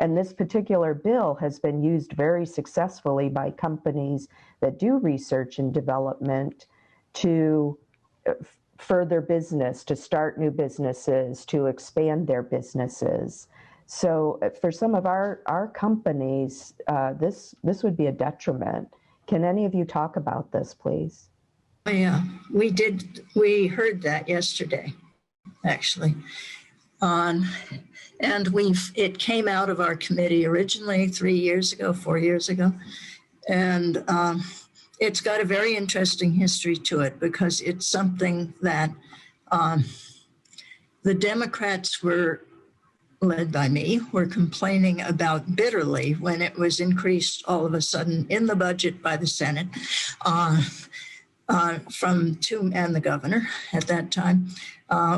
And this particular bill has been used very successfully by companies that do research and development to further business, to start new businesses, to expand their businesses. So for some of our companies, this would be a detriment. Can any of you talk about this, please? Yeah, we did. We heard that yesterday, actually. And it came out of our committee originally 4 years ago. And it's got a very interesting history to it, because it's something that the Democrats led by me, were complaining about bitterly when it was increased all of a sudden in the budget by the Senate and the governor at that time,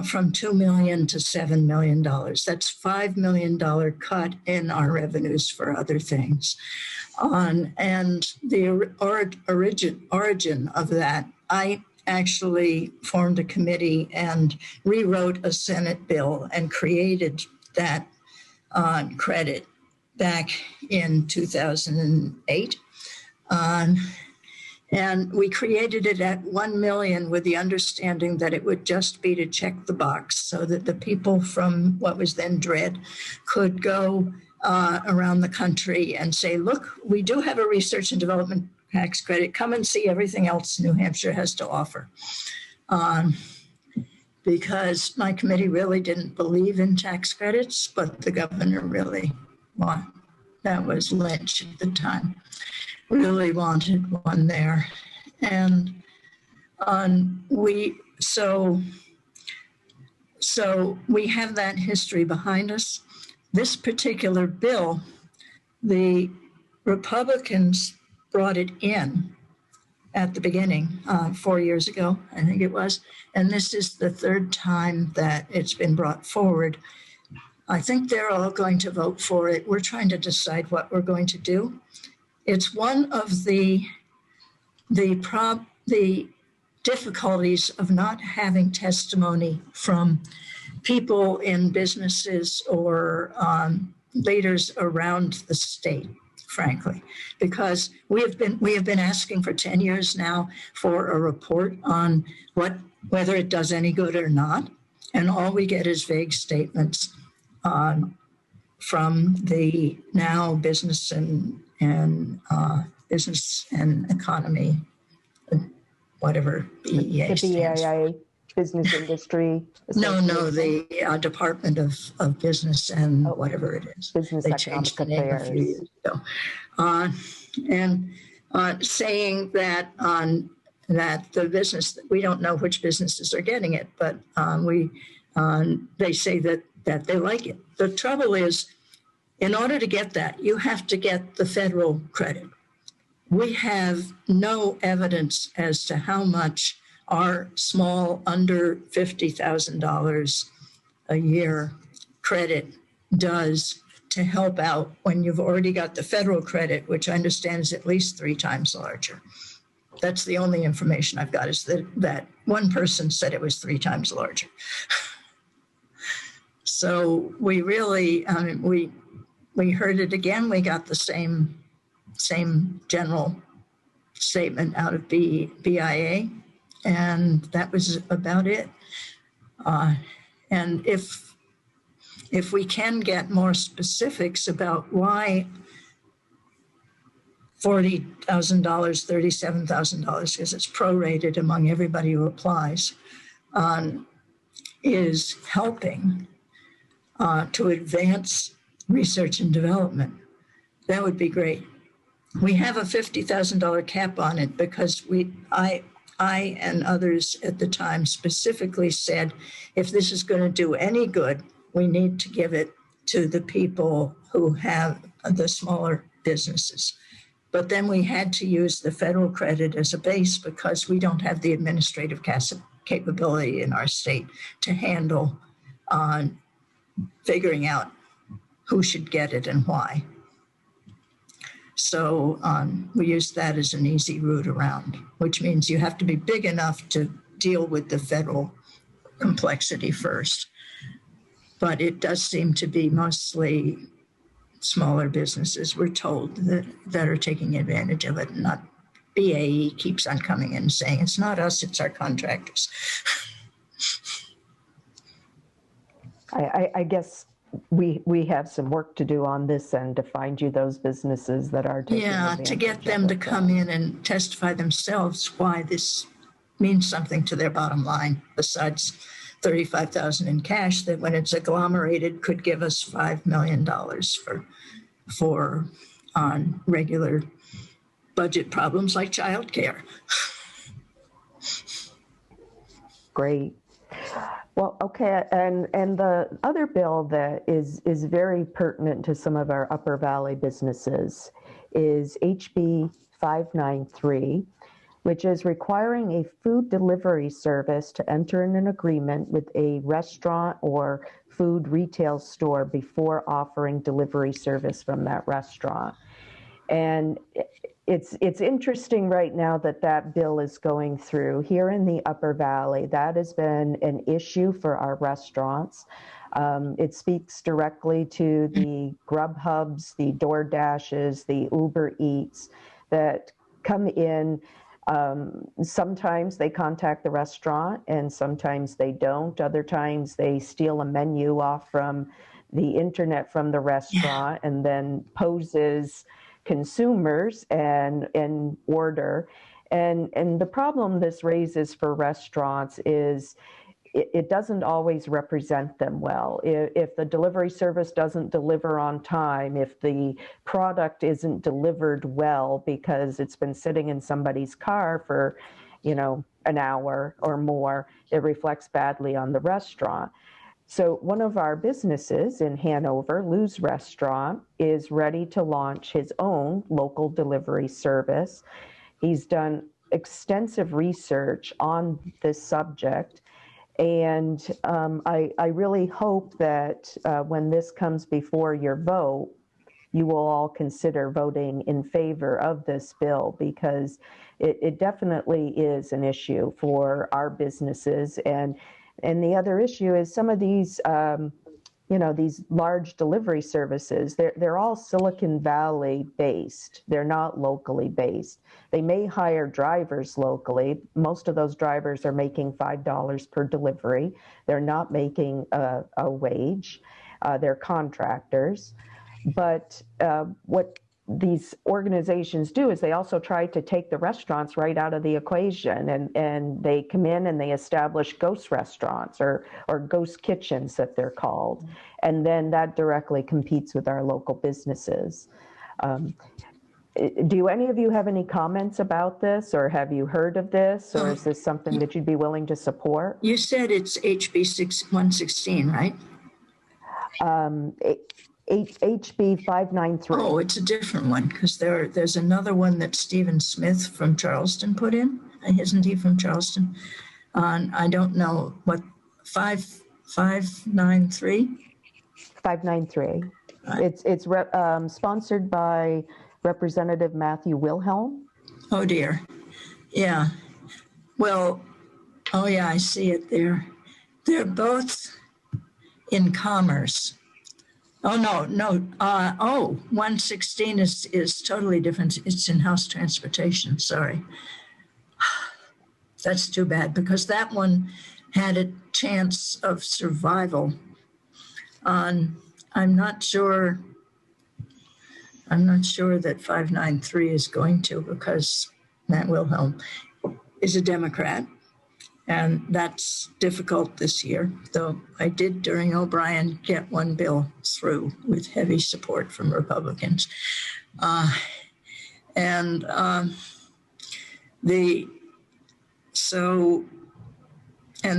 from $2 million to $7 million. That's $5 million cut in our revenues for other things. And the origin of that, I actually formed a committee and rewrote a Senate bill and created that credit back in 2008. And we created it at 1 million with the understanding that it would just be to check the box so that the people from what was then DRED could go around the country and say, look, we do have a research and development tax credit. Come and see everything else New Hampshire has to offer. Because my committee really didn't believe in tax credits, but the governor really wanted, that was Lynch at the time, really wanted one there. And so we have that history behind us. This particular bill, the Republicans brought it in at the beginning, 4 years ago, I think it was. And this is the third time that it's been brought forward. I think they're all going to vote for it. We're trying to decide what we're going to do. It's one of the difficulties of not having testimony from people in businesses or leaders around the state, frankly, because we have been asking for 10 years now for a report on whether it does any good or not, and all we get is vague statements from the now business and economy, whatever BEA The stands for. BIA, Business Industry No, Association. the Department of Business and whatever it is. Business They Economic changed the name a few Affairs. years ago. Saying that that the business, we don't know which businesses are getting it, but they say that they like it. The trouble is, in order to get that, you have to get the federal credit. We have no evidence as to how much our small, under $50,000 a year credit does to help out when you've already got the federal credit, which I understand is at least 3 times larger. That's the only information I've got, is that one person said it was 3 times larger. So we really, we heard it again. We got the same general statement out of BIA, and that was about it. And if we can get more specifics about why $40,000, $37,000, because it's prorated among everybody who applies, is helping to advance research and development, that would be great. We have a $50,000 cap on it because I and others at the time specifically said, if this is going to do any good, we need to give it to the people who have the smaller businesses. But then we had to use the federal credit as a base because we don't have the administrative capability in our state to handle figuring out who should get it and why. So we used that as an easy route around, which means you have to be big enough to deal with the federal complexity first. But it does seem to be mostly smaller businesses, we're told, that are taking advantage of it. Not BAE keeps on coming in and saying, it's not us, it's our contractors. I guess we have some work to do on this end to find you those businesses that are taking advantage to get them of to it. come in and testify themselves why this means something to their bottom line, besides $35,000 in cash that when it's agglomerated could give us $5 million for regular budget problems like childcare. Great. Well, okay, and the other bill that is very pertinent to some of our Upper Valley businesses is HB 593, which is requiring a food delivery service to enter in an agreement with a restaurant or food retail store before offering delivery service from that restaurant. And it's interesting right now that bill is going through here in the Upper Valley. That has been an issue for our restaurants. It speaks directly to the Grubhubs, the DoorDashes, the Uber Eats that come in. Sometimes they contact the restaurant and sometimes they don't. Other times they steal a menu off from the internet from the restaurant and then poses consumers and order. And the problem this raises for restaurants is it doesn't always represent them well. If the delivery service doesn't deliver on time, if the product isn't delivered well because it's been sitting in somebody's car for, an hour or more, it reflects badly on the restaurant. So one of our businesses in Hanover, Lou's Restaurant, is ready to launch his own local delivery service. He's done extensive research on this subject. And I really hope that when this comes before your vote, you will all consider voting in favor of this bill because it definitely is an issue for our businesses. And the other issue is some of these, these large delivery services, they're all Silicon Valley based. They're not locally based. They may hire drivers locally. Most of those drivers are making $5 per delivery. They're not making a wage. they're contractors. But what these organizations do is they also try to take the restaurants right out of the equation, and they come in and they establish ghost restaurants or ghost kitchens that they're called, and then that directly competes with our local businesses. Do any of you have any comments about this, or have you heard of this, or is this something that you'd be willing to support? You said it's HB 116, right? HB 593. Oh, it's a different one, because there's another one that Stephen Smith from Charleston put in. Isn't he from Charleston? I don't know what 593. 593. It's sponsored by Representative Matthew Wilhelm. Oh dear. Yeah. Well, oh yeah, I see it there. They're both in commerce. Oh, no. 116 is totally different. It's in-house transportation. Sorry. That's too bad, because that one had a chance of survival. I'm not sure that 593 is going to, because Matt Wilhelm is a Democrat, and that's difficult this year, though I did during O'Brien get one bill through with heavy support from Republicans. And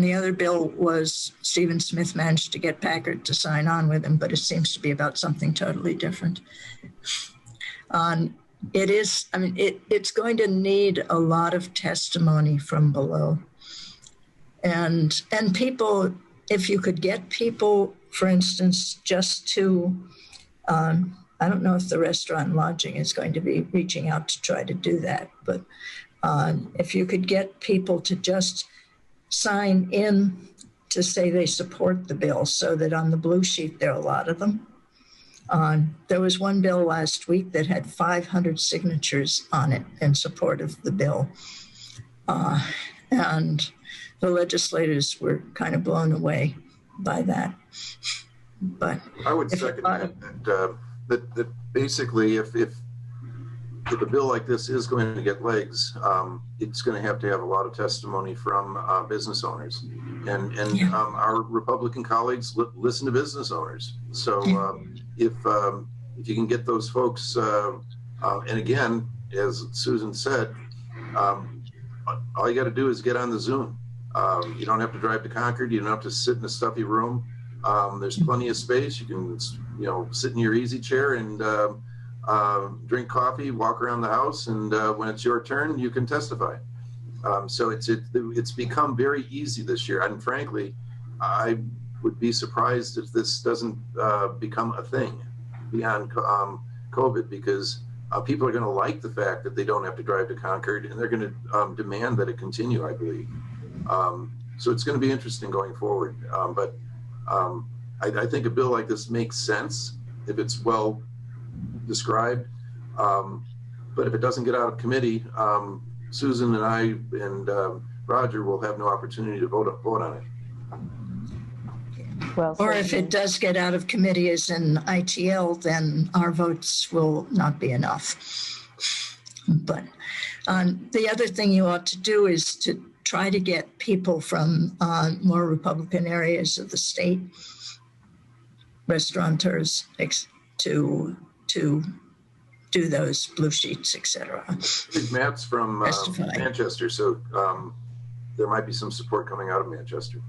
the other bill was Stephen Smith managed to get Packard to sign on with him, but it seems to be about something totally different. It's going to need a lot of testimony from below. And people, if you could get people, for instance, just to, I don't know if the restaurant and lodging is going to be reaching out to try to do that, but if you could get people to just sign in to say they support the bill, so that on the blue sheet there are a lot of them. There was one bill last week that had 500 signatures on it in support of the bill. And the legislators were kind of blown away by that. But I would second that basically if a bill like this is going to get legs, it's going to have a lot of testimony from business owners, and our Republican colleagues listen to business owners. So if you can get those folks, and again, as Susan said, all you got to do is get on the Zoom. You don't have to drive to Concord. You don't have to sit in a stuffy room. There's plenty of space. You can, sit in your easy chair and drink coffee, walk around the house, and when it's your turn, you can testify. So it's become very easy this year. And frankly, I would be surprised if this doesn't become a thing beyond COVID, because people are going to like the fact that they don't have to drive to Concord, and they're going to demand that it continue, I believe. So it's going to be interesting going forward. But I think a bill like this makes sense if it's well described. But if it doesn't get out of committee, Susan and I and Roger will have no opportunity to vote on it. Well, or if it does get out of committee as an ITL, then our votes will not be enough. But the other thing you ought to do is to try to get people from more Republican areas of the state, restaurateurs, to do those blue sheets, etc. I think Matt's from Manchester, so there might be some support coming out of Manchester.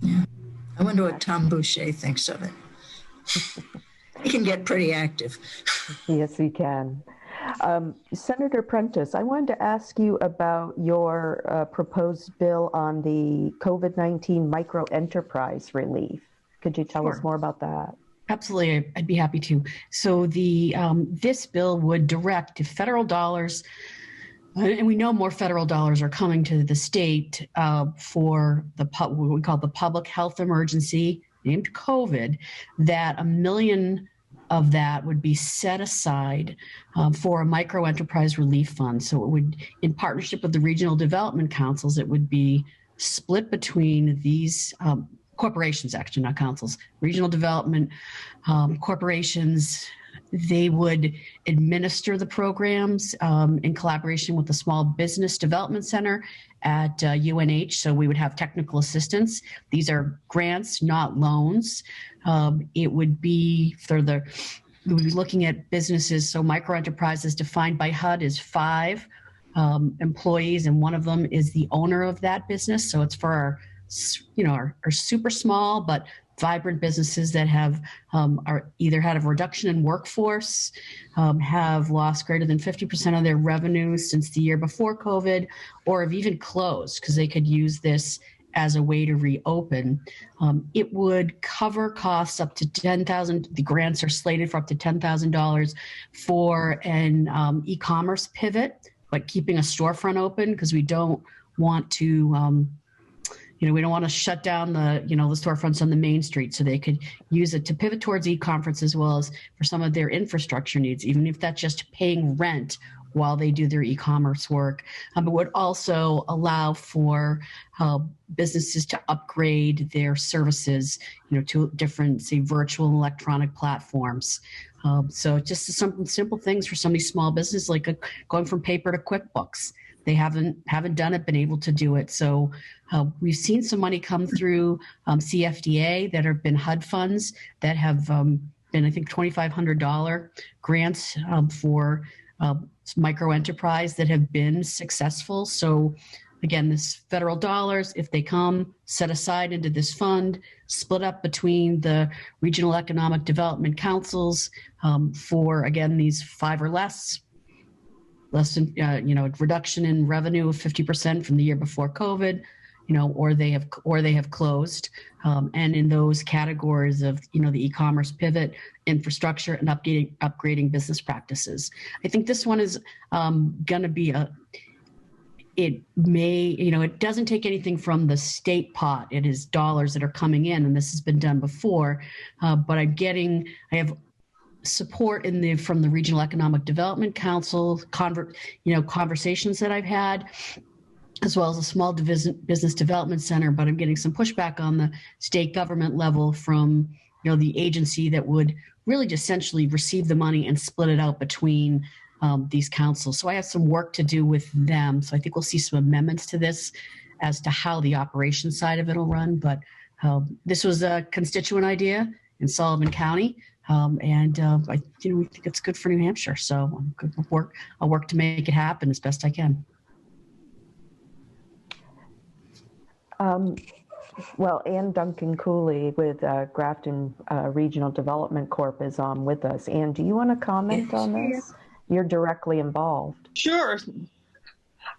Yeah. I wonder what Tom Boucher thinks of it. He can get pretty active. Yes, he can. Senator Prentice, I wanted to ask you about your proposed bill on the COVID-19 micro enterprise relief. Could you tell us more about that? Absolutely, I'd be happy to. So this bill would direct federal dollars, and we know more federal dollars are coming to the state for what we call the public health emergency named COVID, that $1 million of that would be set aside for a micro enterprise relief fund. So it would, in partnership with the regional development councils, it would be split between these corporations, actually, not councils, regional development corporations. They would administer the programs in collaboration with the Small Business Development Center at UNH. So we would have technical assistance. These are grants, not loans. It would be we would be looking at businesses. So micro enterprises defined by HUD is 5 employees, and one of them is the owner of that business. So it's for our super small but vibrant businesses that have are either had a reduction in workforce, have lost greater than 50% of their revenue since the year before COVID, or have even closed because they could use this as a way to reopen. It would cover costs up to $10,000. The grants are slated for up to $10,000 for an e-commerce pivot, but keeping a storefront open because we don't want to we don't want to shut down the storefronts on the main street, so they could use it to pivot towards e-conference as well as for some of their infrastructure needs, even if that's just paying rent while they do their e-commerce work. It would also allow for businesses to upgrade their services, to different, say, virtual and electronic platforms. So just some simple things for some of these small businesses, like going from paper to QuickBooks. They haven't done it, been able to do it. So we've seen some money come through CFDA that have been HUD funds that have been, I think, $2,500 grants for micro enterprise that have been successful. So again, this federal dollars, if they come, set aside into this fund, split up between the regional economic development councils for, again, these 5 or less than, reduction in revenue of 50% from the year before COVID, or they have closed. And in those categories of, the e-commerce pivot, infrastructure, and upgrading business practices. I think this one is going to be it doesn't take anything from the state pot. It is dollars that are coming in, and this has been done before. But I have support from the Regional Economic Development Council, conversations that I've had, as well as a Small Business Development Center, but I'm getting some pushback on the state government level from, the agency that would really just essentially receive the money and split it out between these councils. So I have some work to do with them. So I think we'll see some amendments to this as to how the operation side of it will run. But this was a constituent idea in Sullivan County. We think it's good for New Hampshire. So I'll work to make it happen as best I can. Well, Ann Duncan Cooley with Grafton Regional Development Corp is on with us. Ann, do you want to comment on this? You're directly involved. Sure.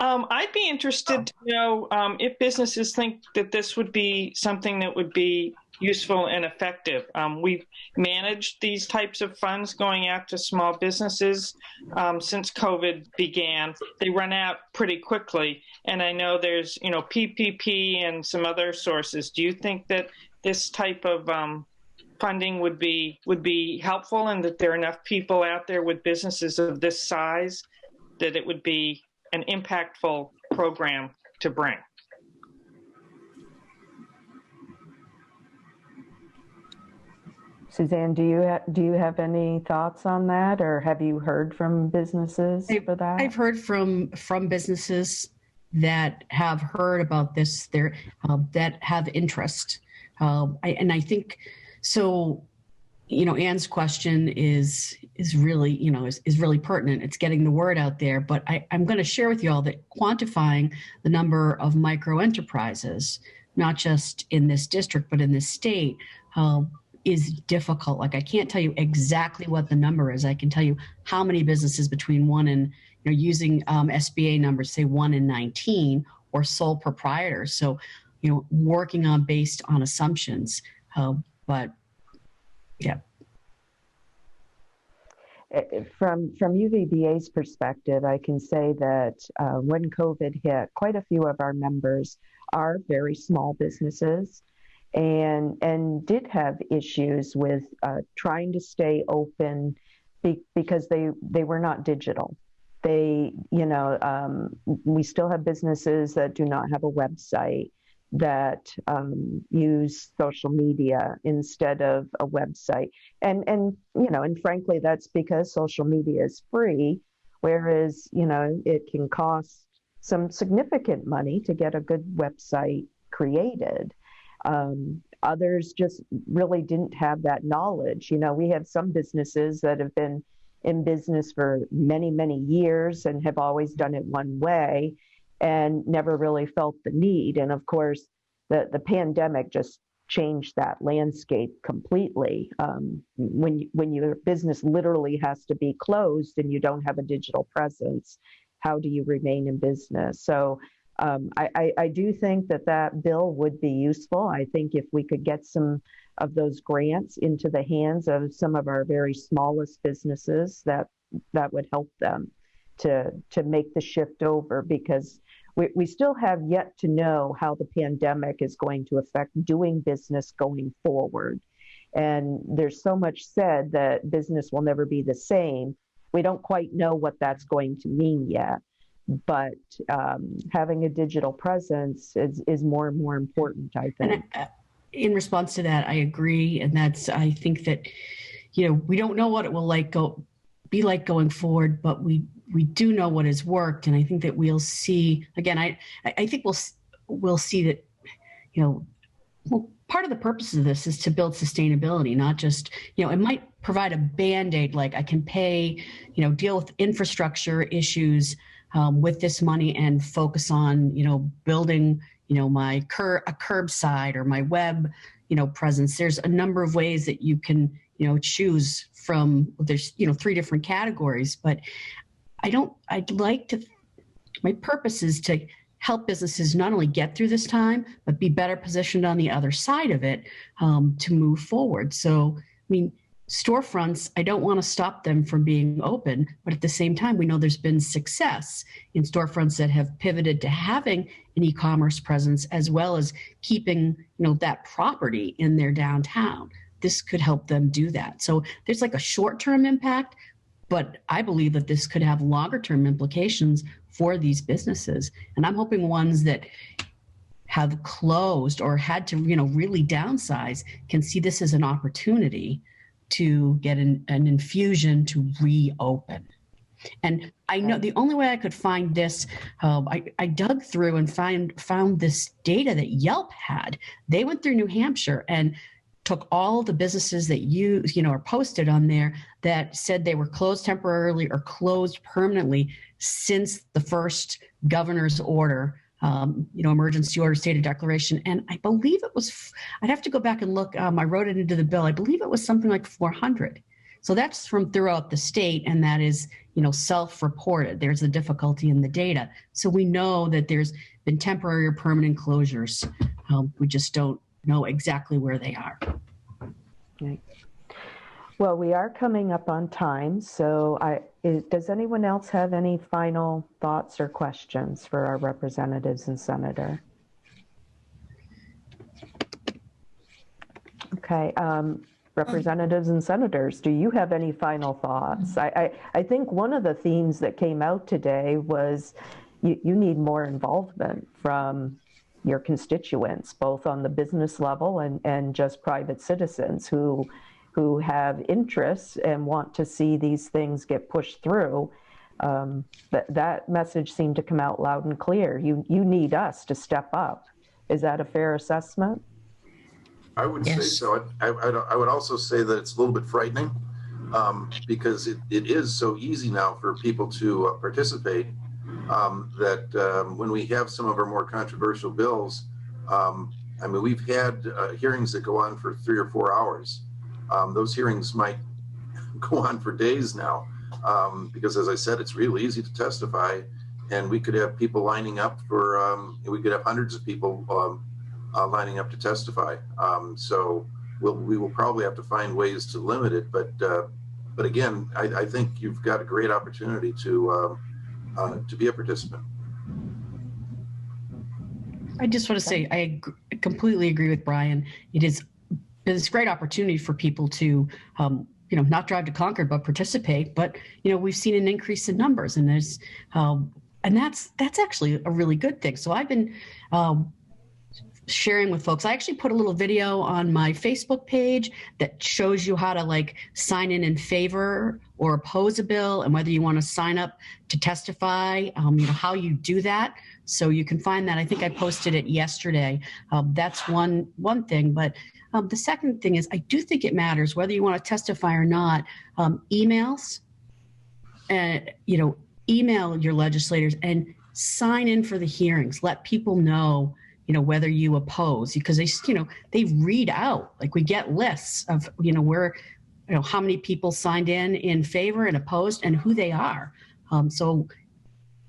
I'd be interested to know if businesses think that this would be something that would be useful and effective. We've managed these types of funds going out to small businesses since COVID began. They run out pretty quickly, and I know there's PPP and some other sources. Do you think that this type of funding would be helpful, and that there are enough people out there with businesses of this size that it would be an impactful program to bring? Suzanne, do you have any thoughts on that, or have you heard from businesses for that? I've heard from businesses that have heard about this, that have interest. I think so. Ann's question is really, is really pertinent. It's getting the word out there. But I'm going to share with you all that quantifying the number of micro enterprises, not just in this district but in this state, is difficult. Like, I can't tell you exactly what the number is. I can tell you how many businesses between 1 and, using SBA numbers, say 1 in 19, or sole proprietors. So, working on based on assumptions. But yeah. From UVBA's perspective, I can say that when COVID hit, quite a few of our members are very small businesses, and did have issues with trying to stay open because they were not digital. We still have businesses that do not have a website. that use social media instead of a website. And frankly, that's because social media is free, whereas, it can cost some significant money to get a good website created. Others just really didn't have that knowledge. We have some businesses that have been in business for many, many years and have always done it one way and never really felt the need. And of course, the pandemic just changed that landscape completely. When your business literally has to be closed and you don't have a digital presence, how do you remain in business? So I do think that bill would be useful. I think if we could get some of those grants into the hands of some of our very smallest businesses, that would help them to make the shift over, because we still have yet to know how the pandemic is going to affect doing business going forward. And there's so much said that business will never be the same. We don't quite know what that's going to mean yet. But having a digital presence is more and more important, I think. And in response to that, I agree. And I think that, we don't know what it will be like going forward, but we do know what has worked. And I think that we'll see, again, I think we'll see that, part of the purpose of this is to build sustainability, not just, it might provide a Band-Aid, like I can pay, deal with infrastructure issues with this money and focus on, building, my a curbside or my web, presence. There's a number of ways that you can, choose from. There's, 3 different categories, but my purpose is to help businesses not only get through this time, but be better positioned on the other side of it to move forward. So, storefronts, I don't want to stop them from being open, but at the same time, we know there's been success in storefronts that have pivoted to having an e-commerce presence, as well as keeping, that property in their downtown. This could help them do that. So there's like a short-term impact, but I believe that this could have longer-term implications for these businesses. And I'm hoping ones that have closed or had to, really downsize can see this as an opportunity to get an infusion to reopen. And I know the only way I could find this, I dug through and found this data that Yelp had. They went through New Hampshire and took all the businesses that are posted on there that said they were closed temporarily or closed permanently since the first governor's order, emergency order, state of declaration. And I believe it was, I'd have to go back and look. I wrote it into the bill. I believe it was something like 400. So that's from throughout the state, and that is, self-reported. There's a difficulty in the data. So we know that there's been temporary or permanent closures. We just don't know exactly where they are. Okay. Well, we are coming up on time, so does anyone else have any final thoughts or questions for our representatives and senator? Okay, representatives and senators, do you have any final thoughts? I think one of the themes that came out today was you need more involvement from your constituents, both on the business level and just private citizens who have interests and want to see these things get pushed through. That message seemed to come out loud and clear. You need us to step up. Is that a fair assessment? I would say so. I would also say that it's a little bit frightening because it is so easy now for people to participate that when we have some of our more controversial bills, we've had hearings that go on for 3 or 4 hours. Those hearings might go on for days now because, as I said, it's real easy to testify, and we could have people lining up we could have hundreds of people lining up to testify. So we will probably have to find ways to limit it. But again, I think you've got a great opportunity to be a participant. I just want to say I completely agree with Brian. It's a great opportunity for people to, not drive to Concord, but participate. But, we've seen an increase in numbers, and there's, and that's actually a really good thing. So I've been sharing with folks. I actually put a little video on my Facebook page that shows you how to like sign in favor or oppose a bill, and whether you want to sign up to testify, how you do that. So you can find that. I think I posted it yesterday. That's one thing. But the second thing is, I do think it matters whether you want to testify or not. Emails, and email your legislators and sign in for the hearings. Let people know, whether you oppose, because they read out, like we get lists of, where, how many people signed in favor and opposed and who they are. So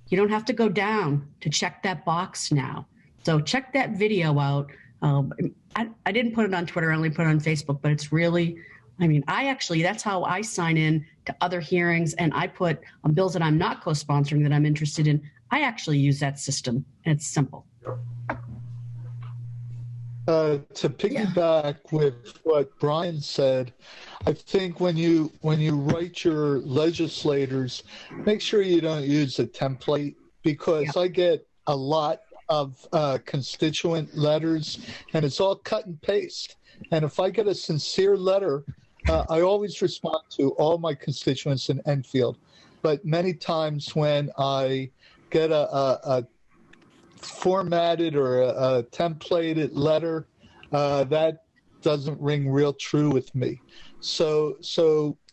you don't have to go down to check that box now. So check that video out. I didn't put it on Twitter, I only put it on Facebook, but it's really, that's how I sign in to other hearings, and I put on bills that I'm not co-sponsoring that I'm interested in. I actually use that system, and it's simple. To piggyback with what Brian said, I think when you write your legislators, make sure you don't use a template, because I get a lot of constituent letters, and it's all cut and paste. And if I get a sincere letter, I always respond to all my constituents in Enfield. But many times when I get a formatted or a templated letter, that doesn't ring real true with me. So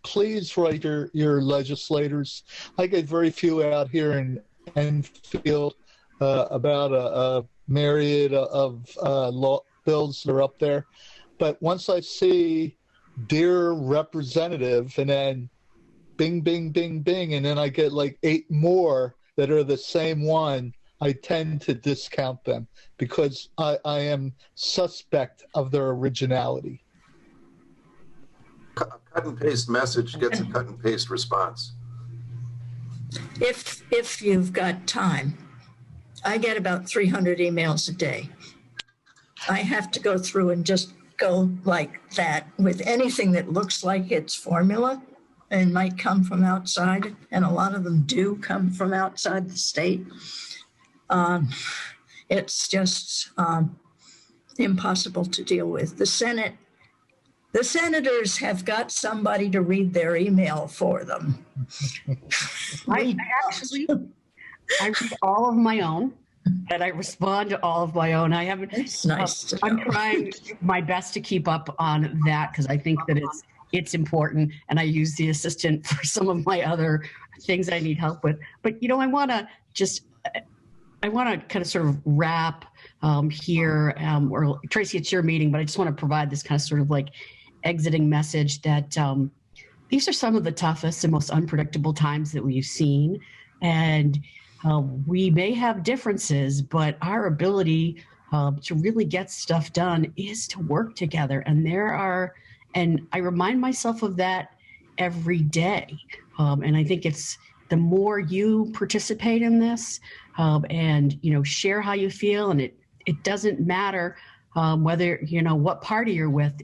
please write your legislators. I get very few out here in Enfield, about a myriad of law bills that are up there. But once I see "Dear Representative," and then bing, bing, bing, bing, and then I get like 8 more that are the same one, I tend to discount them, because I am suspect of their originality. Cut and paste message gets a cut and paste response. If you've got time, I get about 300 emails a day. I have to go through and just go like that with anything that looks like it's formula and might come from outside, and a lot of them do come from outside the state. It's just impossible to deal with. The senators have got somebody to read their email for them. I read all of my own, and I respond to all of my own. I haven't. It's nice to know. I'm trying my best to keep up on that, because I think that it's important, and I use the assistant for some of my other things I need help with. But I want to kind of sort of wrap here, or Tracy, it's your meeting, but I just want to provide this kind of sort of like exiting message that these are some of the toughest and most unpredictable times that we've seen. And we may have differences, but our ability to really get stuff done is to work together. And I remind myself of that every day. And I think it's the more you participate in this, and share how you feel, and it doesn't matter whether what party you're with.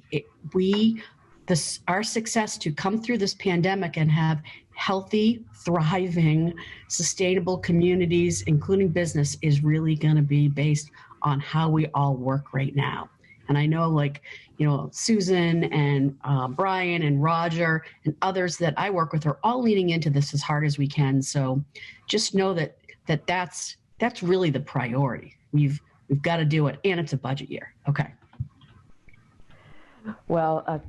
Our success to come through this pandemic and have healthy, thriving, sustainable communities, including business, is really going to be based on how we all work right now. And I know, Susan and Brian and Roger and others that I work with are all leaning into this as hard as we can. So just know that's really the priority. We've got to do it, and it's a budget year. Okay. Well,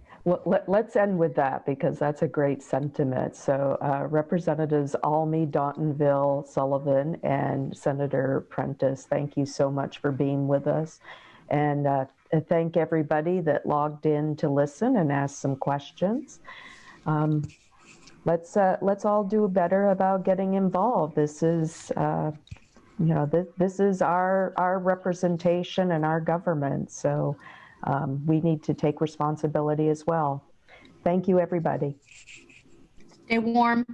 let's end with that, because that's a great sentiment. So Representatives Almy, Daughtonville, Sullivan, and Senator Prentice, thank you so much for being with us. And thank everybody that logged in to listen and ask some questions. Let's all do better about getting involved. This is, this is our representation and our government. So we need to take responsibility as well. Thank you, everybody. Stay warm,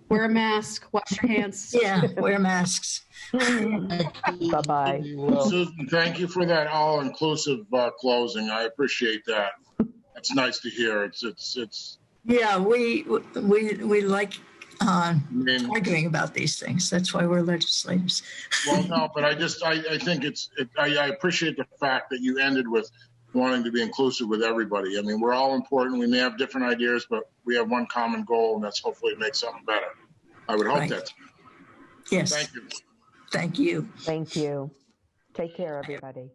wear a mask, wash your hands. Yeah, wear masks. Bye-bye. Susan, thank you for that all-inclusive closing. I appreciate that. It's nice to hear. It's. Yeah, we like arguing about these things. That's why we're legislators. Well, no, but I think I appreciate the fact that you ended with wanting to be inclusive with everybody. I mean, we're all important. We may have different ideas, but we have one common goal, and that's hopefully to make something better. I would hope that. Yes. Thank you. Thank you. Thank you. Take care, everybody.